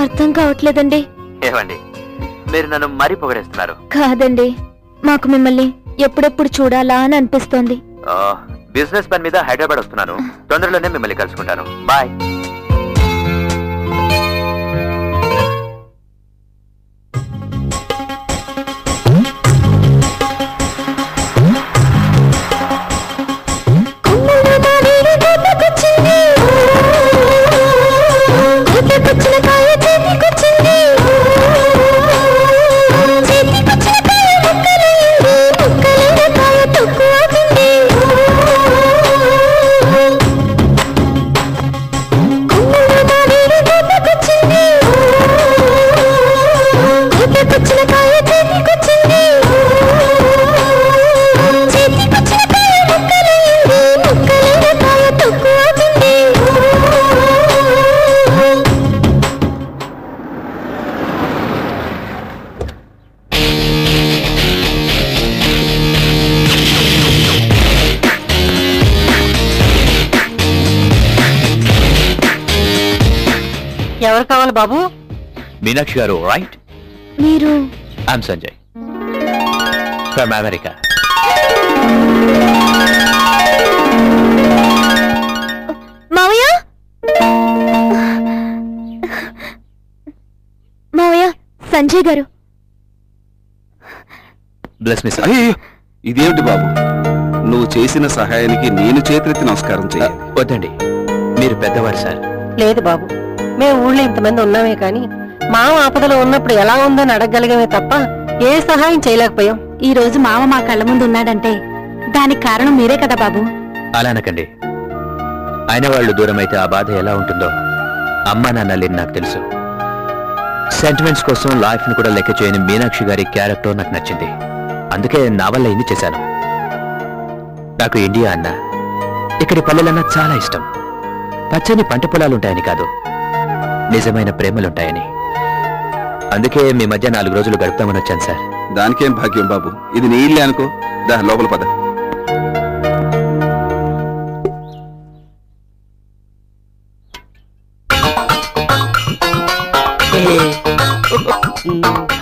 అర్థం కావట్లేదండి. ఏమండి, మీరు నన్ను మరీ పొగడేస్తున్నారు. కాదండి, మాకు మిమ్మల్ని ఎప్పుడెప్పుడు చూడాలా అని అనిపిస్తోంది. బిజినెస్ పని మీద హైదరాబాద్ వస్తున్నాను. తొందరలోనే మిమ్మల్ని కలుసుకుంటాను. బాయ్. ఎవరు కావాలి బాబు? మీనాక్షి గారు రైట్? మీరు? I'm Sanjay from America. మావయ్య, మావయ్య, సంజయ్ గారు. Bless me. అయ్యో, ఇదేమిటి బాబు, నువ్వు చేసిన సహాయానికి నేను చేతులెత్తి నమస్కారం చేయాలి. వద్దండి, మీరు పెద్దవారు సార్. లేదు బాబు, మేము ఊళ్ళో ఇంతమంది ఉన్నామే కానీ మామ ఆపదలో ఉన్నప్పుడు ఎలా ఉందని అడగగలిగామే తప్ప ఏ సహాయం చేయలేకపోయాం. ఈ రోజు మామ మా కళ్ళ ముందు ఉన్నాడంటే దానికి కారణం మీరే కదా బాబు. అలా అనకండి. అయిన వాళ్ళు దూరం అయితే ఆ బాధ ఎలా ఉంటుందో అమ్మా నాన్న లేని నాకు తెలుసు. సెంటిమెంట్స్ కోసం లైఫ్ ను కూడా లెక్క చేయని మీనాక్షి గారి క్యారెక్టర్ నాకు నచ్చింది. అందుకే నా వల్ల ఇది చేశాను. నాకు ఇండియా అన్న, ఇక్కడి పల్లెలన్నా చాలా ఇష్టం. పచ్చని పంట పొలాలుంటాయని కాదు, నిజమైన ప్రేమలుంటాయని. అందుకే మీ మధ్య 4 రోజులు గడుపుతామని వచ్చాను సార్. దానికేం భాగ్యం బాబు, ఇది నీ ఇల్లే అనుకో. దా లోపల పద.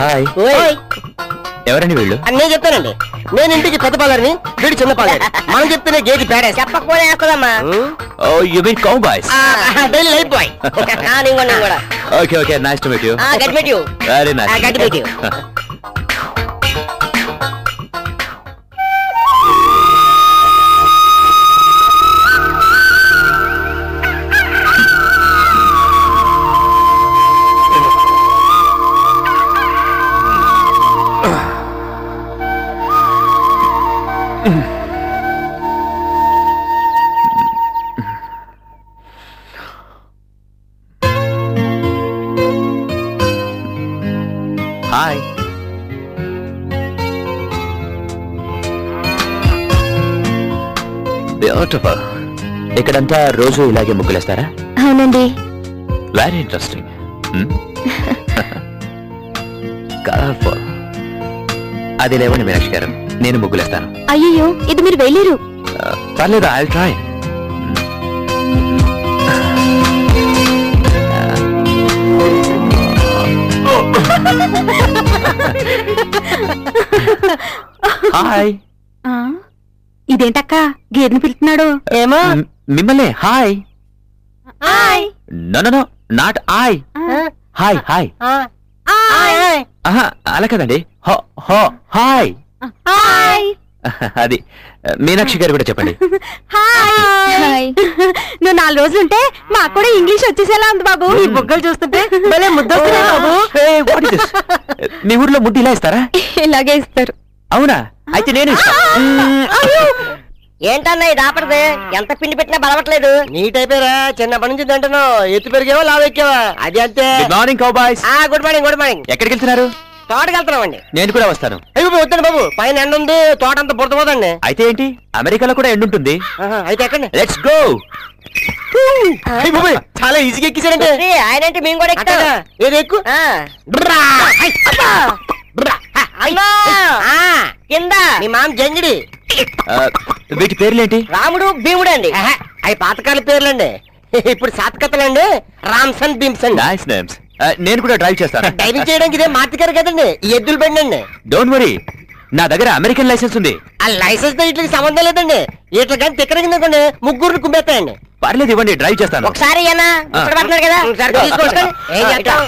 హాయ్. ఎవరండి వీళ్ళు? నేను చెప్తానండి. నేను ఇంటికి పెద్ద పాలని, వీడు చిన్న పాలని. మనం చెప్తేనే గేది పేడే చెప్పకపోతే వేస్తుందమ్మా. You mean cowboys? Daily life boy. నేను కూడా. Okay okay, nice to meet you. Good meet you. Very nice. Good meet you. Hi. Beautiful. ఇక్కడంతా రోజు ఇలాగే ముగ్గులేస్తారా? అవునండి. Very interesting. కలర్ఫుల్. అది లేవండి మీనాక్షి గారు, నేను ముగ్గులేస్తాను. అయ్యో, ఇది మీరు వెళ్ళారు. పర్లేదు, ఐ విల్ ట్రై. హాయ్. ఇదేంటక్క గేదెని పిలుస్తున్నాడు? ఏమో మిమ్మల్ని. Hi. No no no, not I. Hi hi. అలా కదండి, హాయ్. అది మీనాక్షి గారు కూడా చెప్పండి. నువ్వు 4 రోజులుంటే మాకు కూడా ఇంగ్లీష్ వచ్చేసేలా ఉంది బాబు. ఈ బుగ్గలు చూస్తుంటే భలే ముద్దొస్తున్నాయి బాబు. What is this? మీ ఊర్లో ముద్దు ఇలా ఇస్తారా? ఇలాగే ఇస్తారు. అవునా? అయితే నేను ఏంటన్నా ఇది ఆపడదే? ఎంత పిండి పెట్టినా బలవట్లేదు. నీట్ అయిపోయారా? చిన్నప్పటి నుంచి తింటున్నావు. ఎత్తు పెరిగావా లావు ఎక్కావా? అది అంతే. Good morning cow boys. Good morning. Good morning. ఎక్కడికి వెళ్తున్నారు? తోటకి వెళ్తున్నామండి. నేను కూడా వస్తాను. అయ్యో వద్దండి బాబు, పైన ఎండ ఉంది, తోట అంతా బురదపోదండి. అయితే ఏంటి, అమెరికాలో కూడా ఎండ్ ఉంటుంది. అయితే ఎక్కండి. Let's go. చాలా ఈజీగా ఎక్కించారంటే. ఆయన అంటే మేము కూడా ఎక్కుతాం. ఏది ఎక్కు. కింద మీ మామ జంగిడి. వీటి పేర్లేంటి? రాముడు భీముడు అండి. అవి పాతకాల పేర్లండి. ఇప్పుడు సాత్కతలండి. రామ్సన్ భీమ్సన్. Nice names. నేను కూడా డ్రైవ్ చేస్తాను. డ్రైవింగ్ చేయడానికి ఇదే మార్తికారు కదండి, ఈ ఎద్దులు బండి అండి. డోంట్ వరీ, నా దగ్గర అమెరికన్ లైసెన్స్ ఉంది. ఆ లైసెన్స్ తో ఇట్లకి సంబంధం లేదండి. ఇట్లా కానీ తిక్కడకిందనుకోండి ముగ్గురు కుమ్మేస్తాయండి. పర్లేదు, ఇవ్వండి, డ్రైవ్ చేస్తాను. ఒకసారి పడుతున్నాడు కదా, ఏం చేస్తాం?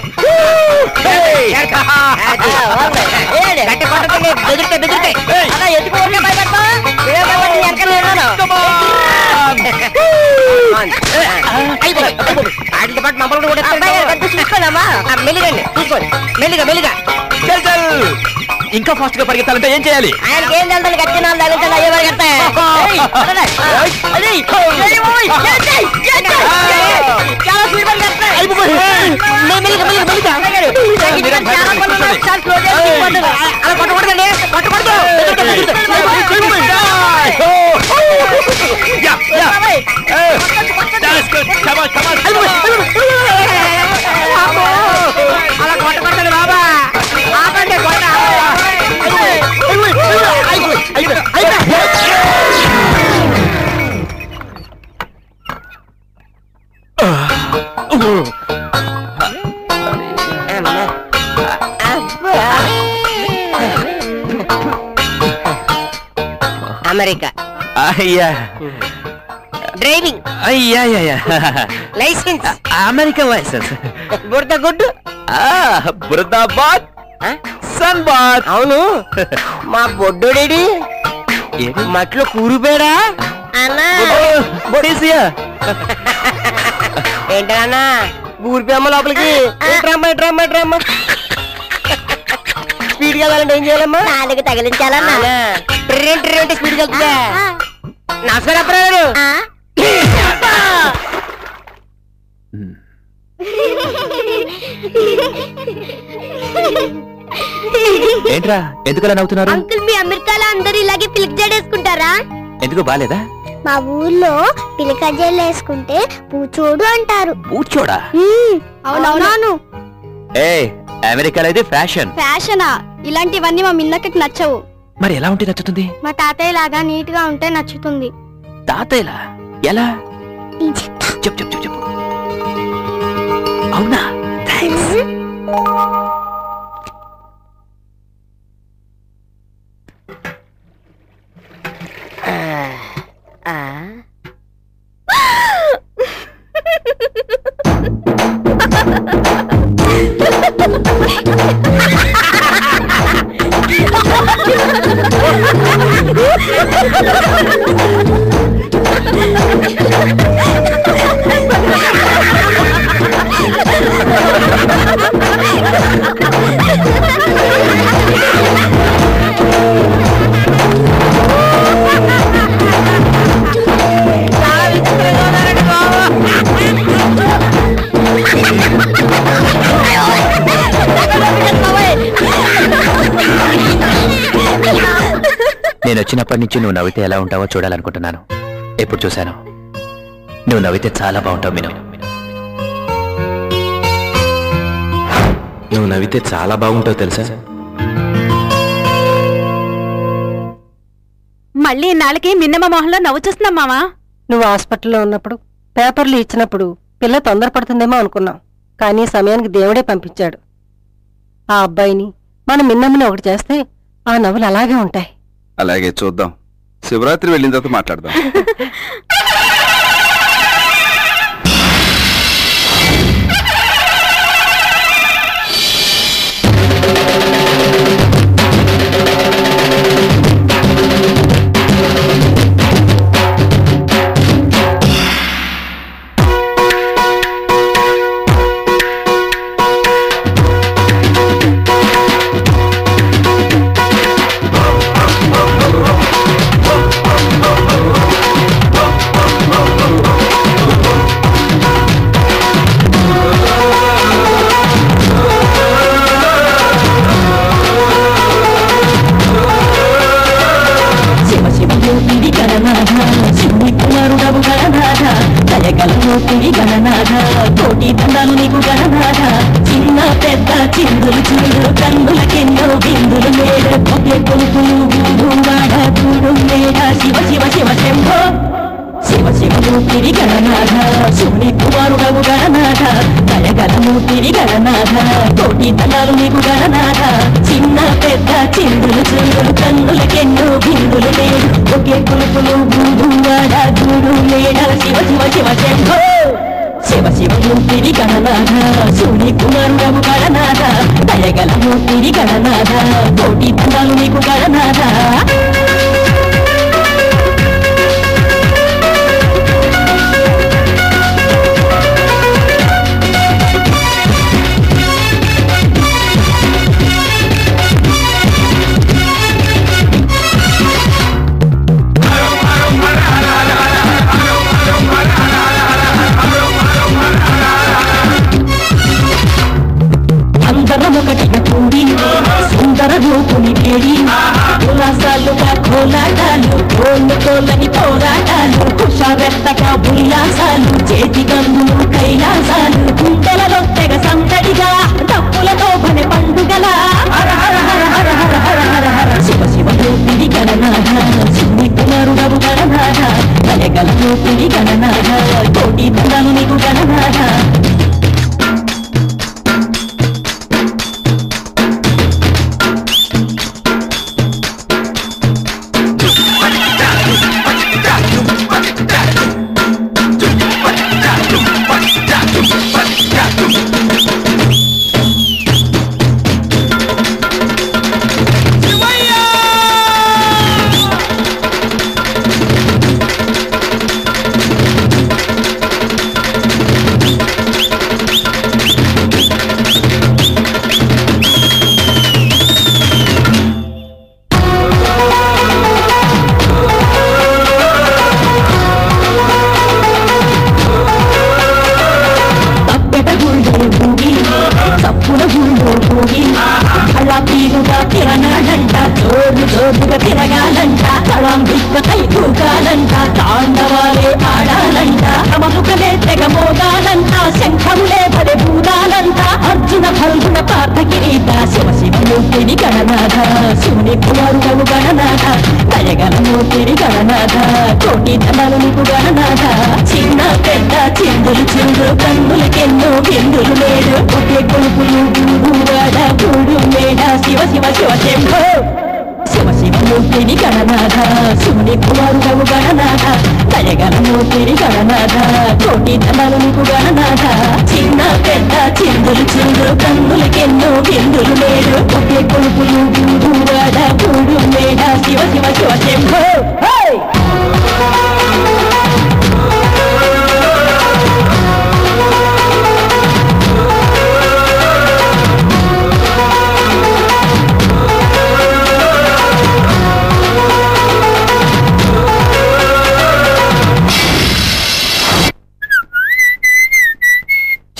వాటితో పాటు మమ్మల్ని కూడా చూసుకోదమ్మా. మెల్లిగండి, చూసుకోండి. మెల్లిగా మెల్లిగా. ఇంకా ఫాస్ట్ గా పరిగెత్తాలంటే ఏం చేయాలి? ఆయనకి ఏం తెలుసు? గట్టిగా అయ్యే పరిగెత్తా. చాలా స్పీడ్ పరిగెత్తాయి. అలా పట్టుకోడదండి, పట్టుకోడదు. అలా కొట్టకూడదండి బాబా. ఆపండి, కొట్ట. అమెరికా. అయ్యా. డ్రైవింగ్. అయ్యా లైసెన్స్. American license. బురద గుడ్డు. బురదాబాద్ సన్ బాత్. అవును, మా బొడ్డోడేడి మట్లో కూరుపోయాడా అన్నా? ఏంటన్నా ఊరిపోయమ్మ లోపలికి? డ్రమ్మ స్పీడ్ గా వెళ్ళాలంటే ఏం చేయాలమ్మా? నాలుగు తగిలించాలన్నా. ట్రెంట్ స్పీడ్ గా వెళ్తుందా? నమస్కారం అప్పారావు. ఏంట్రా, ఎందుకలా నవ్వుతున్నారు? అంకుల్, మీ అమెరికాలో అందరూ ఇలాగే పిలక జడేసుకుంటారా? ఎందుకు బాలేదా? మా ఊర్లో పిలక జడలు వేసుకుంటే పూచోడు అంటారు. పూచోడా? అవునవును. ఏ అమెరికాలో అయితే ఫ్యాషన్. ఫ్యాషనా? ఇలాంటివన్నీ మా మిన్నకి నచ్చవు. మరి ఎలా ఉంటే నచ్చుతుంది? మా తాతయ్య లాగా నీట్ గా ఉంటే నచ్చుతుంది. తాతయ్యలా? ఎలా? చెప్పు చెప్పు చెప్పు. అవునా? థాంక్స్. నేను వచ్చినప్పటి నుంచి నువ్వు నవ్వితే ఎలా ఉంటావో చూడాలనుకుంటున్నాను. ఎప్పుడు చూశాను నువ్వు నవ్వితే చాలా బాగుంటావు మీను. నువ్వు నవ్వితే చాలా బాగుంటావు తెలుసా? మళ్ళీ నాళ్ళకి మిన్నమ్మ మొహంలో నవ్వు చూస్తున్నాం మావా. నువ్వు హాస్పిటల్లో ఉన్నప్పుడు పేపర్లు ఇచ్చినప్పుడు పిల్ల తొందరపడుతుందేమో అనుకున్నాం. కానీ సమయానికి దేవుడే పంపించాడు. ఆ అబ్బాయిని మన మిన్నమ్మని ఒకటి చేస్తే ఆ నవ్వులు అలాగే ఉంటాయి. అలాగే చూద్దాం. శివరాత్రి వెళ్ళిన తర్వాత మాట్లాడదాం. శంఖములే పడే భూతాలంట అర్జున ఫల్గుణ పార్థ కిరీట శివ శివ మూర్తిని గణనాథ శివుని కుమారుడవు గణనాథ దయగల మూర్తిని గణనాథ కోటి ధనాలు నీకు గణనాథ చిన్న పెద్ద చిందులు చిందులు కన్నులకెన్నో బిందులు లేడు ఒకే కొలుపులు గూడువాడ గూడు మేడ శివ శివ శివ శంభో శివ శివ మూర్తిని గణనాథ శివుని కుమారుడవు గణనాథ దయగల మూర్తిని గణనాథ కోటి ధనాలు నీకు గణనాథ చిన్న పెద్ద చిందులు చిందులు కన్నులకెన్నో బిందులు లేడు ఒకే కొలుపులు గూడువాడ గూడు మేడ Shiva Shiva Shiva Shambho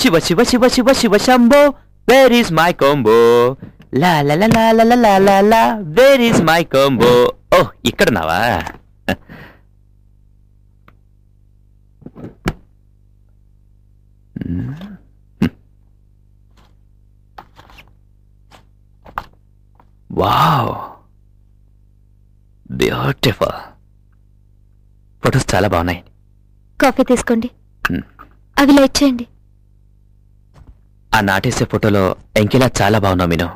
Shiva Shiva Shiva Shiva Shiva Shambho where is my combo లా లా లా లా లా లా లా లా వేర్ ఈస్ మై కాంబో ఓ ఇక్కడ నావా వావ్ బ్యూటిఫుల్ ఫొటోస్ చాలా బాగున్నాయి కాఫీ తీసుకోండి అవి లైట్ చేయండి ఆ నాటేసే ఫోటోలో ఎంకిలా చాలా బాగున్నావు మీను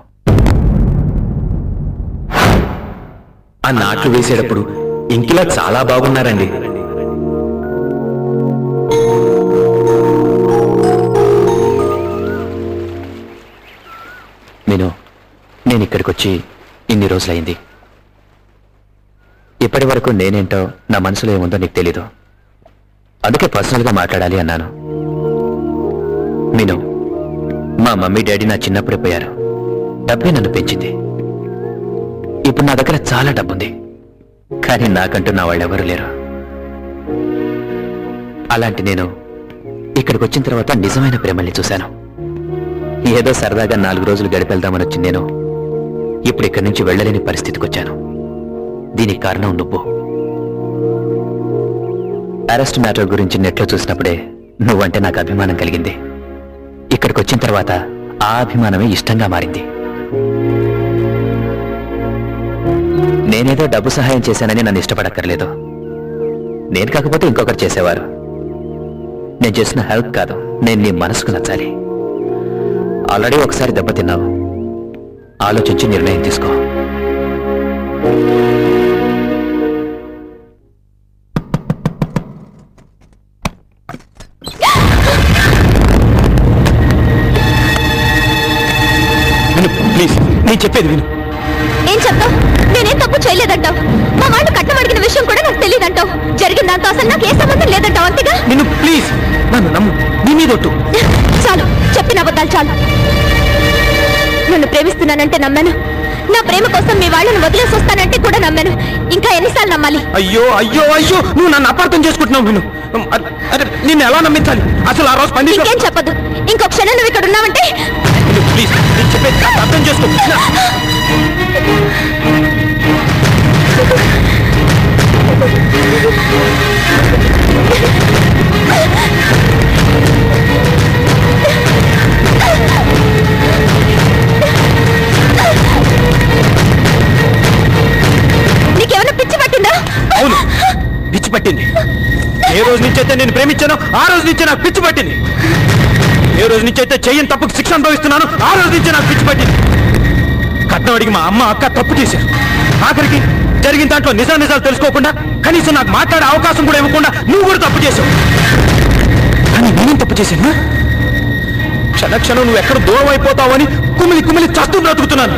ఆ నాట్లు వేసేటప్పుడు ఇంకిలా చాలా బాగున్నారండి మీను నేను ఇక్కడికి వచ్చి ఇన్ని రోజులైంది ఇప్పటి వరకు నేనేంటో నా మనసులో ఏముందో నీకు తెలీదు అందుకే పర్సనల్గా మాట్లాడాలి అన్నాను మీను మా మమ్మీ డాడీ నా చిన్నప్పుడే పోయారు డబ్బే నన్ను పెంచింది ఇప్పుడు నా దగ్గర చాలా డబ్బుంది కానీ నాకంటూ నా వాళ్ళెవరూ లేరు అలాంటి నేను ఇక్కడికి వచ్చిన తర్వాత నిజమైన ప్రేమల్ని చూశాను ఏదో సరదాగా 4 రోజులు గడిపెళ్దామని వచ్చి నేను ఇప్పుడు ఇక్కడి నుంచి వెళ్ళలేని పరిస్థితికి వచ్చాను దీనికి కారణం నువ్వు అరెస్ట్ మ్యాటర్ గురించి నెట్లో చూసినప్పుడే నువ్వంటే నాకు అభిమానం కలిగింది ఇక్కడికి వచ్చిన తర్వాత ఆ అభిమానమే ఇష్టంగా మారింది నేనేదో డబ్బు సహాయం చేశానని నన్ను ఇష్టపడక్కర్లేదు నేను కాకపోతే ఇంకొకరు చేసేవారు నేను చేసిన హెల్ప్ కాదు నేను నీ మనసుకు నచ్చాలి ఆల్రెడీ ఒకసారి దెబ్బతిన్నావు ఆలోచించి నిర్ణయం తీసుకో ప్లీజ్ నేను చెప్పేది విను ఏం చెప్తావు నేనేం తప్పు చేయలేదంటావు మా వాళ్ళు కట్నం అడిగిన విషయం కూడా నాకు తెలియదంటావు జరిగిన దాంతో అసలు నాకు ఏ సంబంధం లేదంటావు అంతేగా నిన్ను ప్లీజ్ నన్ను నమ్ము నీ మీదొట్టు చాలు చెప్పిన అబద్ధాలు చాలు నన్ను ప్రేమిస్తున్నానంటే నమ్మాను నా ప్రేమ కోసం మీ వాళ్ళని వదిలేసి వస్తానంటే కూడా నమ్మాను ఇంకా ఎన్నిసార్లు నమ్మాలి అయ్యో అయ్యో అయ్యో నువ్వు నన్ను అపార్థం చేసుకుంటున్నావు విను అరే నిన్ను ఎలా నమ్మించాలి అసలు ఆ రోజు ఇంకేం చెప్పదు ఇంకొక క్షణం నువ్వు ఇక్కడ ఉన్నావంటే ప్లీజ్ నేను చెప్పేది అర్థం చేసుకో నీకేమైనా పిచ్చి పట్టిందా? అవును పిచ్చి పట్టింది ఏ రోజు నుంచి అయితే నేను ప్రేమించానో ఆ రోజు నుంచే నాకు పిచ్చి పట్టింది ఏ రోజు నుంచి అయితే చెయ్యని తప్పుకు శిక్ష అనుభవిస్తున్నాను ఆ రోజు నుంచే నాకు పిచ్చి పట్టింది కట్నం అడిగి మా అమ్మ అక్క తప్పు చేశారు ఆఖరికి జరిగిన దాంట్లో నిజాలు తెలుసుకోకుండా కనీసం నాకు మాట్లాడే అవకాశం కూడా ఇవ్వకుండా నువ్వు కూడా తప్పు చేశావు కానీ నేనేం తప్పు చేశాను క్షణక్షణం నువ్వు ఎక్కడ దూరం అయిపోతావని కుమిలి చస్తూ బ్రతుకుతున్నాను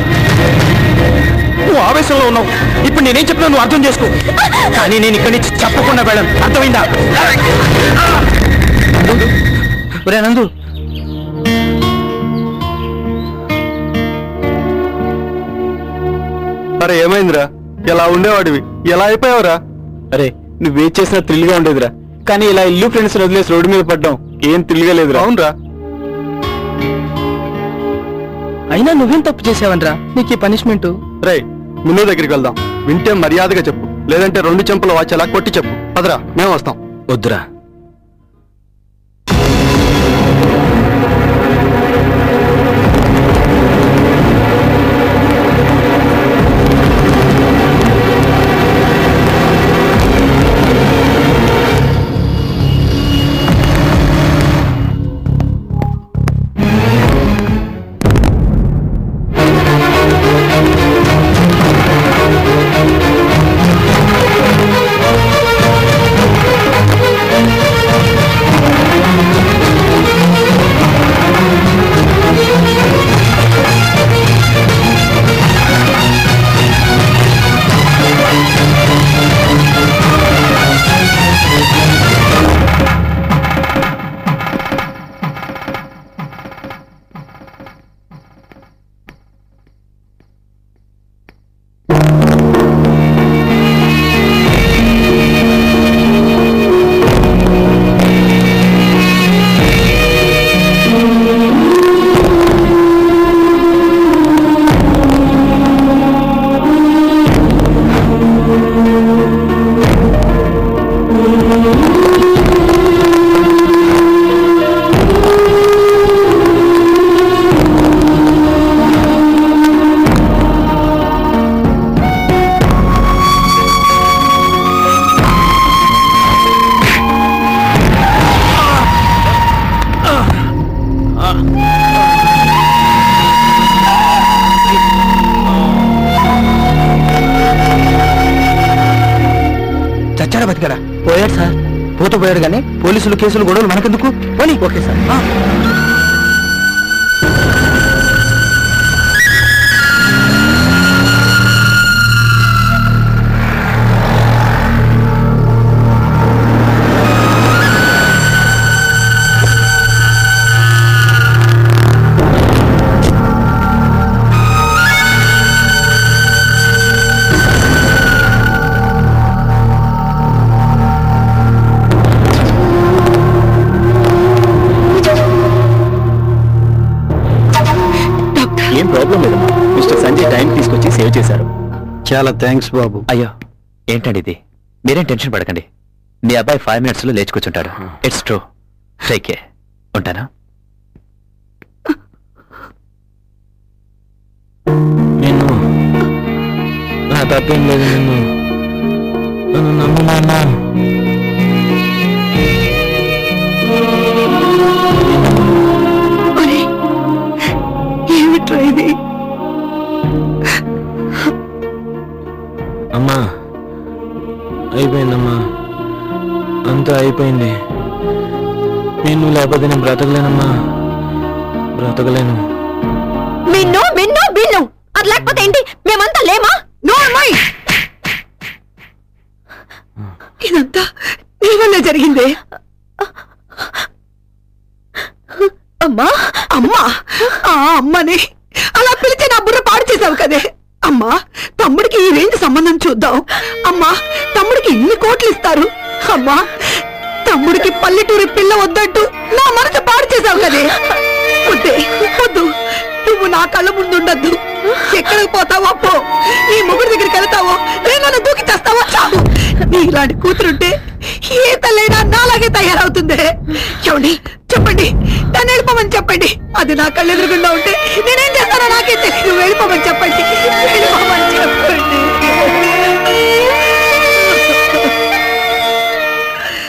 నువ్వు ఆవేశంలో ఉన్నావు ఇప్పుడు నేనేం చెప్పినా నువ్వు అర్థం చేసుకో కానీ నేను ఇక్కడి నుంచి చెప్పకుండా వెళ్ళను అర్థమైందా నందు అరే ఏమైందిరా ఎలా ఉండేవాడివి ఎలా అయిపోయావురా అరే నువ్వేం చేసినా థ్రిల్గా ఉండేదిరా కానీ ఇలా ఇల్లు ఫ్రెండ్స్ వదిలేసి రోడ్డు మీద పడ్డాం ఏం థ్రిల్గా లేదురా అవునరా అయినా నువ్వేం తప్పు చేసావనరా నీకు ఈ పనిష్మెంట్ రే ముందు దగ్గరికి వెళ్దాం వింటే మర్యాదగా చెప్పు లేదంటే 2 చెంపలు వాచేలా కొట్టి చెప్పు అదరా మేము వస్తాం వద్దురా చచ్చాడా బతికాడా? పోయాడు సార్. పోతూ పోయాడు కానీ పోలీసులు కేసులు గొడవలు మనకెందుకు? పోనీ. Okay sir. ఏం ప్రాబ్లం లేదు. మిస్టర్ సంజయ్ టైం తీసుకొచ్చి సేవ్ చేశారు. చాలా థ్యాంక్స్ బాబు. అయ్యో ఏంటండి ఇది? మీరేం టెన్షన్ పడకండి. మీ అబ్బాయి 5 minutes లో లేచి కూర్చుంటాడు. It's true. Take care. ఉంటానా? నేను నా తప్పేం లేదు. నన్ను నమ్ము నాన్న. ఏమిట్రా ఇది? అమ్మా అయిపోయిందమ్మా, అంతా అయిపోయింది. నేను లేకపోతే నేను బ్రతకలేనమ్మా, బ్రతకలేను. విన్ను విన్ను విన్ను అది లేకపోతే ఏంటి? మేమంతా లేమా? నో అమ్మాయి, ఇదంతా నీ వల్లే జరిగిందే. అమ్మా అమ్మా, ఆ అమ్మని అలా పిలిచి నా బుర్ర పాడు చేసావు కదే. అమ్మా తమ్ముడికి ఈ రేంజ్ సంబంధం చూద్దాం. అమ్మా తమ్ముడికి ఇన్ని కోట్లు ఇస్తారు. అమ్మా తమ్ముడికి పల్లెటూరి పిల్ల వద్దంటూ నా మనసు పాడు చేసావు కదే. వద్దే వద్దు, నువ్వు నా కళ్ళ ముందు ఉండద్దు. ఎక్కడికి పోతావో పో, నీ మొగుడి దగ్గరికి వెళ్తావో నేను దూకి చేస్తావో చావు. నీ ఇలాంటి కూతురుంటే ఏ తల్లైనా నాలాగే తయారవుతుందే. చూడండి చెప్పండి, నన్ను వెళ్ళిపోమని చెప్పండి. అది నా కళ్ళు ఎదురుగుండా ఉంటే నేనేం చేస్తానో నాకే తెలియదు. వెళ్ళిపోమని చెప్పండి, వెళ్ళిపోమని చెప్పండి.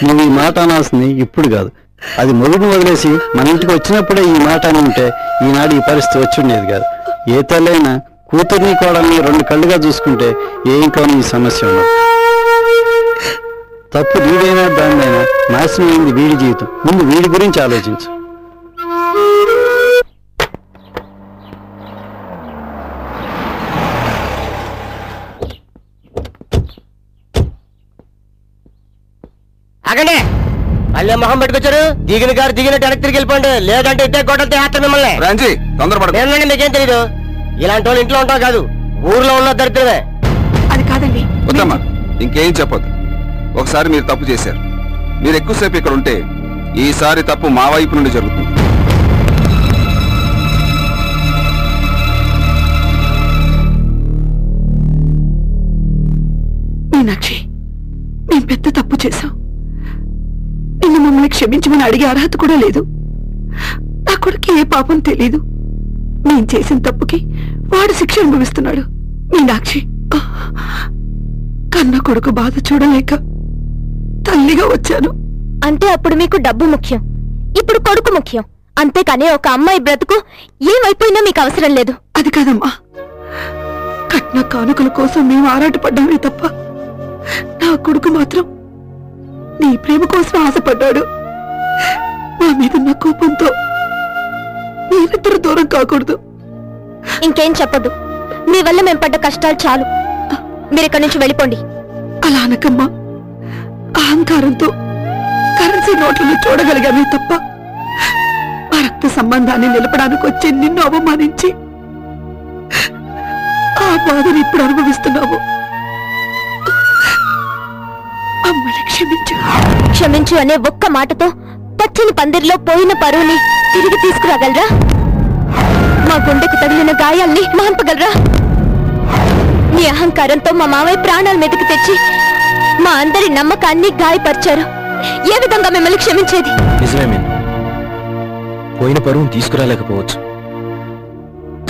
నువ్వు ఈ మాట అనాల్సింది ఇప్పుడు కాదు, అది మొగుడిని వదిలేసి మన ఇంటికి వచ్చినప్పుడే ఈ మాట అని ఉంటే ఈనాడు ఈ పరిస్థితి వచ్చి ఉండేది కాదు. ఏ తల్లైనా కూతుర్ని కోడల్ని 2 కళ్ళుగా చూసుకుంటే ఏం కాని ఈ సమస్య ఉండదు. తప్పు వీడైనా దాన్నైనా నాశనమైంది వీడి జీవితం. ముందు వీడి గురించి ఆలోచించు. అగండి, మళ్ళీ మొహం పెట్టుకొచ్చారు. దిగిన గారు దిగినట్టు వెనక్కి తిరిగి వెళ్ళిపోండి, లేదంటే ఇట్టే గొడవలతో వేస్తారు మిమ్మల్ని. రాంజీ తొందరపడ. నేనండి, మీకేం తెలీదు. ఇలాంటి వాళ్ళు ఇంట్లో ఉంటాం కాదు, ఊర్లో ఉన్న దరిద్రమే. అది కాదండి. వద్దమ్మా, ఇంకేం చెప్పొద్దు. ఒకసారి మీరు తప్పు చేశారు. మీరు ఎక్కువసేపు ఇక్కడ ఉంటే ఈసారి తప్పు మా వైపు నుండి జరుగుతుంది. మీనాక్షి, మేము పెద్ద తప్పు చేశాం. నిన్ను మమ్మల్ని క్షమించమని అడిగే అర్హత కూడా లేదు. నా కొడుకు ఏ పాపం తెలీదు. నేను చేసిన తప్పుకి వాడు శిక్ష అనుభవిస్తున్నాడు. మీనాక్షి, కన్న కొడుకు బాధ చూడలేక తల్లిగా వచ్చాను. అంటే అప్పుడు మీకు డబ్బు ముఖ్యం, ఇప్పుడు కొడుకు ముఖ్యం. అంతేకాని ఒక అమ్మాయి బ్రతుకు ఏమైపోయినా మీకు అవసరం లేదు. అది కాదమ్మా, కట్న కానుకల కోసం మేము ఆరాటపడ్డామే తప్ప నా కొడుకు మాత్రం నీ ప్రేమ కోసం ఆశపడ్డాడు. నా మీదున్న కోపంతో మీరిద్దరు దూరం కాకూడదు. ఇంకేం చెప్పదు. మీ వల్ల మేము పడ్డ కష్టాలు చాలు. మీరిక్కడి నుంచి వెళ్ళిపోండి. అలా అనకమ్మా, అహంకారంతో కరెన్సీ నోట్లను చూడగలిగామే తప్ప ఆ రక్త సంబంధాన్ని నిలపడానికి వచ్చే నిన్ను అవమానించి ఆ బాధను ఇప్పుడు అనుభవిస్తున్నావు. అమ్మని క్షమించు. క్షమించు అనే ఒక్క మాటతో పచ్చని పందిరిలో పోయిన పరువుని తిరిగి తీసుకురాగలరా? మా గుండెకు తగిలిన గాయాల్ని మాన్పగలరా? మీ అహంకారంతో మా మావయ్య ప్రాణాల మీదకి తెచ్చి మా అందరి నమ్మకాన్ని గాయపరిచారు. ఏ విధంగా మిమ్మల్ని క్షమించేది? నిజమే మీను, పోయిన పరువును తీసుకురాలేకపోవచ్చు,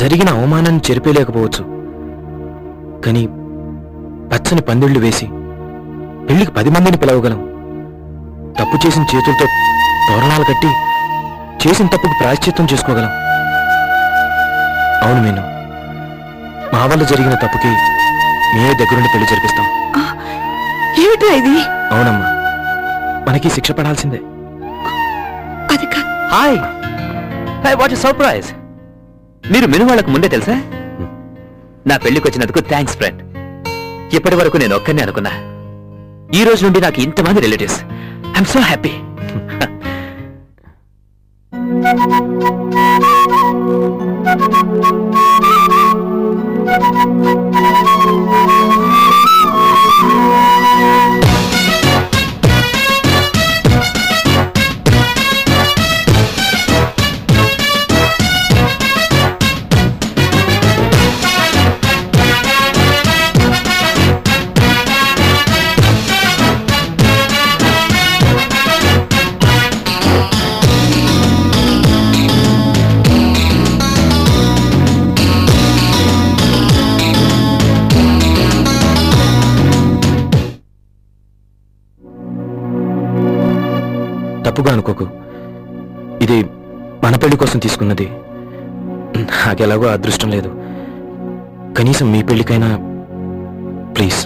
జరిగిన అవమానాన్ని చెరిపేయలేకపోవచ్చు. కానీ పచ్చని పందిళ్లు వేసి పెళ్లికి 10 మందిని పిలవగలం. తప్పు చేసిన చేతులతో తోరణాలు కట్టి చేసిన తప్పుకు ప్రాయశ్చిత్తం చేసుకోగలం. అవును మీను, మా వల్ల జరిగిన తప్పుకి మేమే దగ్గరుండి పెళ్లి జరిపిస్తాం. ఏమిట్రా ఇది? అవునమ్మా, మనకి శిక్ష పడాల్సిందే. అది కాదు. Hi hi, what surprise. మీరు మెను వాళ్ళకు ముందే తెలుసా? నా పెళ్లికి వచ్చినందుకు థ్యాంక్స్ ఫ్రెండ్. ఇప్పటి వరకు నేను ఒక్కనే అనుకున్నా, ఈ రోజు నుండి నాకు ఇంతమంది రిలేటివ్స్. I'm so happy. తప్పుగా అనుకోకు, ఇది మన పెళ్లి కోసం తీసుకున్నది. నాకెలాగో అదృష్టం లేదు, కనీసం మీ పెళ్లికైనా ప్లీజ్.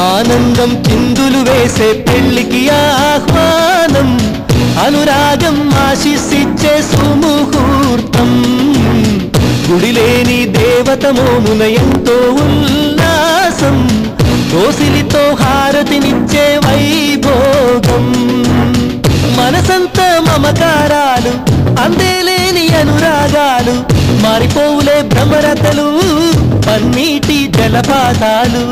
ఆనందం చిందులు వేసే పెళ్లికి ఆహ్వానం, అనురాగం ఆశిస్సిచ్చే సుముహూర్తం. గుడిలేని దేవత మోమున ఎంతో ఉల్లాసం, దోసిలితో హారతినిచ్చే వైభోగం. మనసంత మమకారాలు, అందేలేని అనురాగాలు, మారిపోవులే భ్రమరతలు, పన్నీటి జలపాతాలు.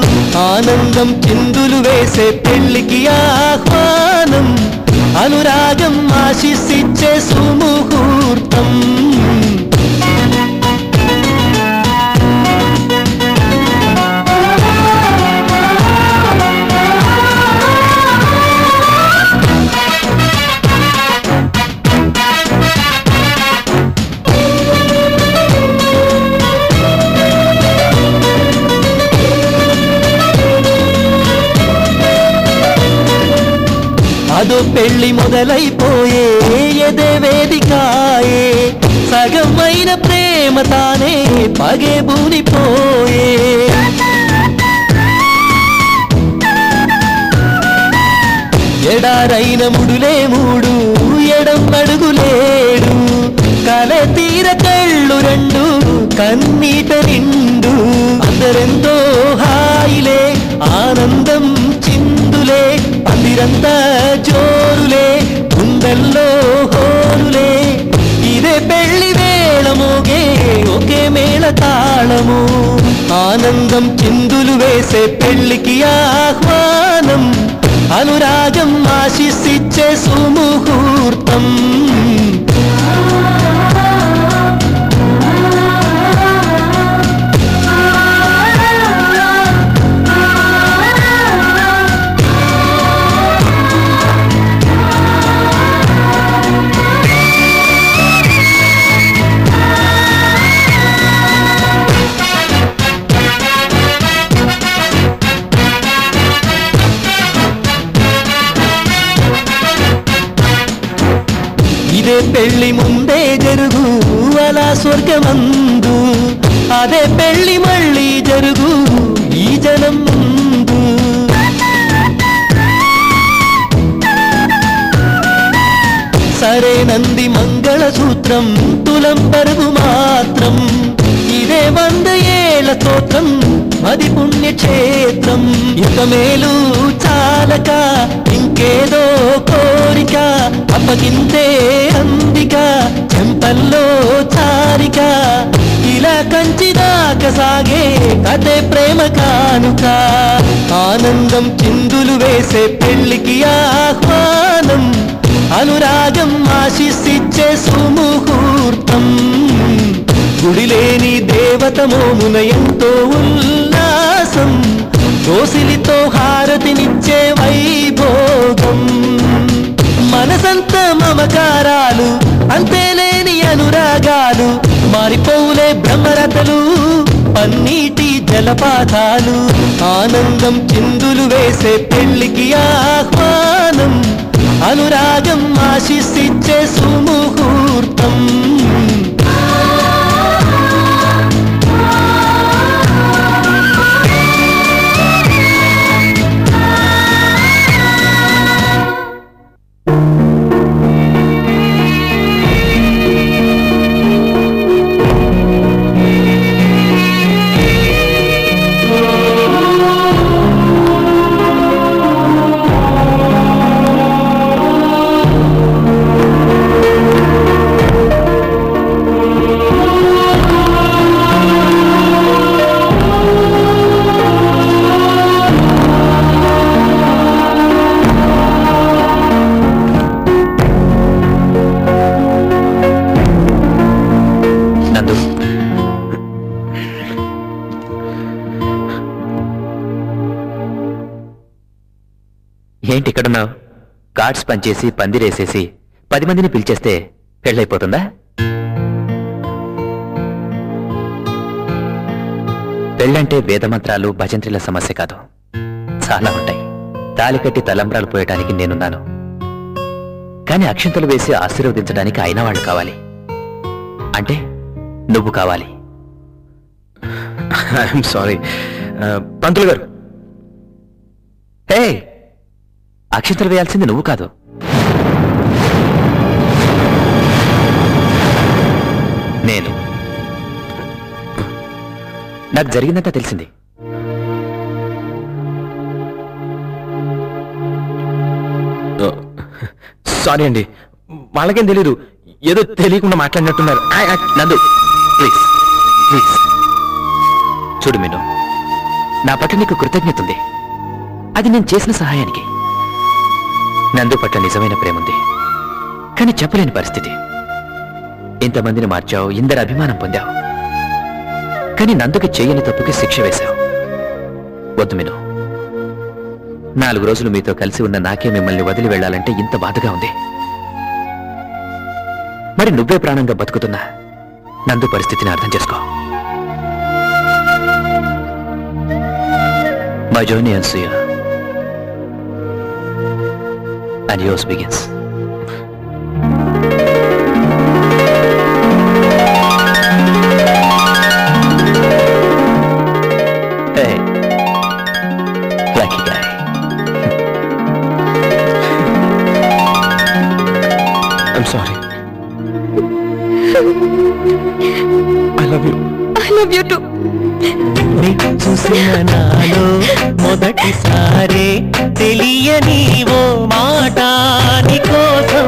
ఆనందం చిందులు వేసే పెళ్లికి ఆహ్వానం, అనురాగం ఆశిస్సిచ్చే సుముహూర్తం. అదో పెళ్లి మొదలైపోయే ఎదే వేదికాయే, సగమైన ప్రేమ తానే పగే బూనిపోయే. ఎడారైన ముడులే మూడు, ఎడం అడుగులేడు, కల తీర కళ్ళు రెండు, కన్నీట నిండు. అందరెంతో హాయిలే, ఆనందం చిందులే, పందిరంతా జోరులే, గుండెల్లో హోరులే. ఇదే పెళ్లి వేళ మోగే ఒకే మేళ తాళము. ఆనందం చిందులు వేసే పెళ్లికి ఆహ్వానం, అనురాగం ఆశిస్సిచ్చే సుముహూర్తం. ఇదే పెళ్లి ముందే జరుగు అలా స్వర్గమందు, అదే పెళ్లి మళ్ళీ జరుగు ఈ జనం ముందు. సరేనంది మంగళసూత్రం, తులం పరుగు మాత్రం, ఇదే 100 ఏళ్ల స్తోత్రం, అది పుణ్యక్షేత్రం. ఇక మేలు చాలక ఇంకేదో కోరిక, అప్పగింతే అందిక చెంపల్లో చారిక. ఇలా కంచిదాక సాగే కథే ప్రేమ కానుక. ఆనందం చిందులు వేసే పెళ్లికి ఆహ్వానం, అనురాగం ఆశిస్సిచ్చే సుముహూర్తం. గుడిలేని దేవత మోమున ఎంతో ఉల్లాసం, దోసిలితో హారతినిచ్చే వైభోగం. మనసంత మమకారాలు, అంతేలేని అనురాగాలు, మారిపోవులే బ్రహ్మరథలు, పన్నీటి జలపాతాలు. ఆనందం చిందులు వేసే పెళ్లికి ఆహ్వానం, అనురాగం ఆశిస్సిచ్చే సుముహూర్తం. ఏంటి ఇక్కడున్నావు? కార్డ్స్ పనిచేసి పందిరేసేసి 10 మందిని పిలిచేస్తే పెళ్ళైపోతుందా? పెళ్ళంటే వేదమంత్రాలు భజంత్రిల సమస్య కాదు, చాలా ఉంటాయి. తాలి కట్టి తలంబ్రాలు పోయటానికి నేనున్నాను, కానీ అక్షంతలు వేసి ఆశీర్వదించడానికి అయిన వాళ్ళు కావాలి. అంటే నువ్వు కావాలి. ఐఎమ్ సారీ పంతులు గారు. హే, అక్షంతలు వేయాల్సింది నువ్వు కాదు, నేను. నాకు జరిగిందంతా తెలిసింది. సారీ అండి, వాళ్ళకేం తెలీదు, ఏదో తెలియకుండా మాట్లాడినట్టున్నారు. నందు ప్లీజ్ ప్లీజ్ చూడు మీను, నా పట్ల నీకు కృతజ్ఞత ఉంది, అది నేను చేసిన సహాయానికి. నందు పట్ల నిజమైన ప్రేమ ఉంది, కానీ చెప్పలేని పరిస్థితి. ఇంతమందిని మార్చావు, ఇందరి అభిమానం పొందావు, కానీ నందుకి చేయని తప్పుకి శిక్ష వేశావు. వద్దు మీను, 4 రోజులు మీతో కలిసి ఉన్న నాకే మిమ్మల్ని వదిలి వెళ్ళాలంటే ఇంత బాధగా ఉంది. మరి నువ్వే ప్రాణంగా బతుకుతున్నా నందు పరిస్థితిని అర్థం చేసుకో. My journey ends here and yours begins. Hey, lucky guy. I'm sorry. I love you. I love you too. చూసిన నాలో మొదటిసారి తెలియని ఓ మాట నీ కోసం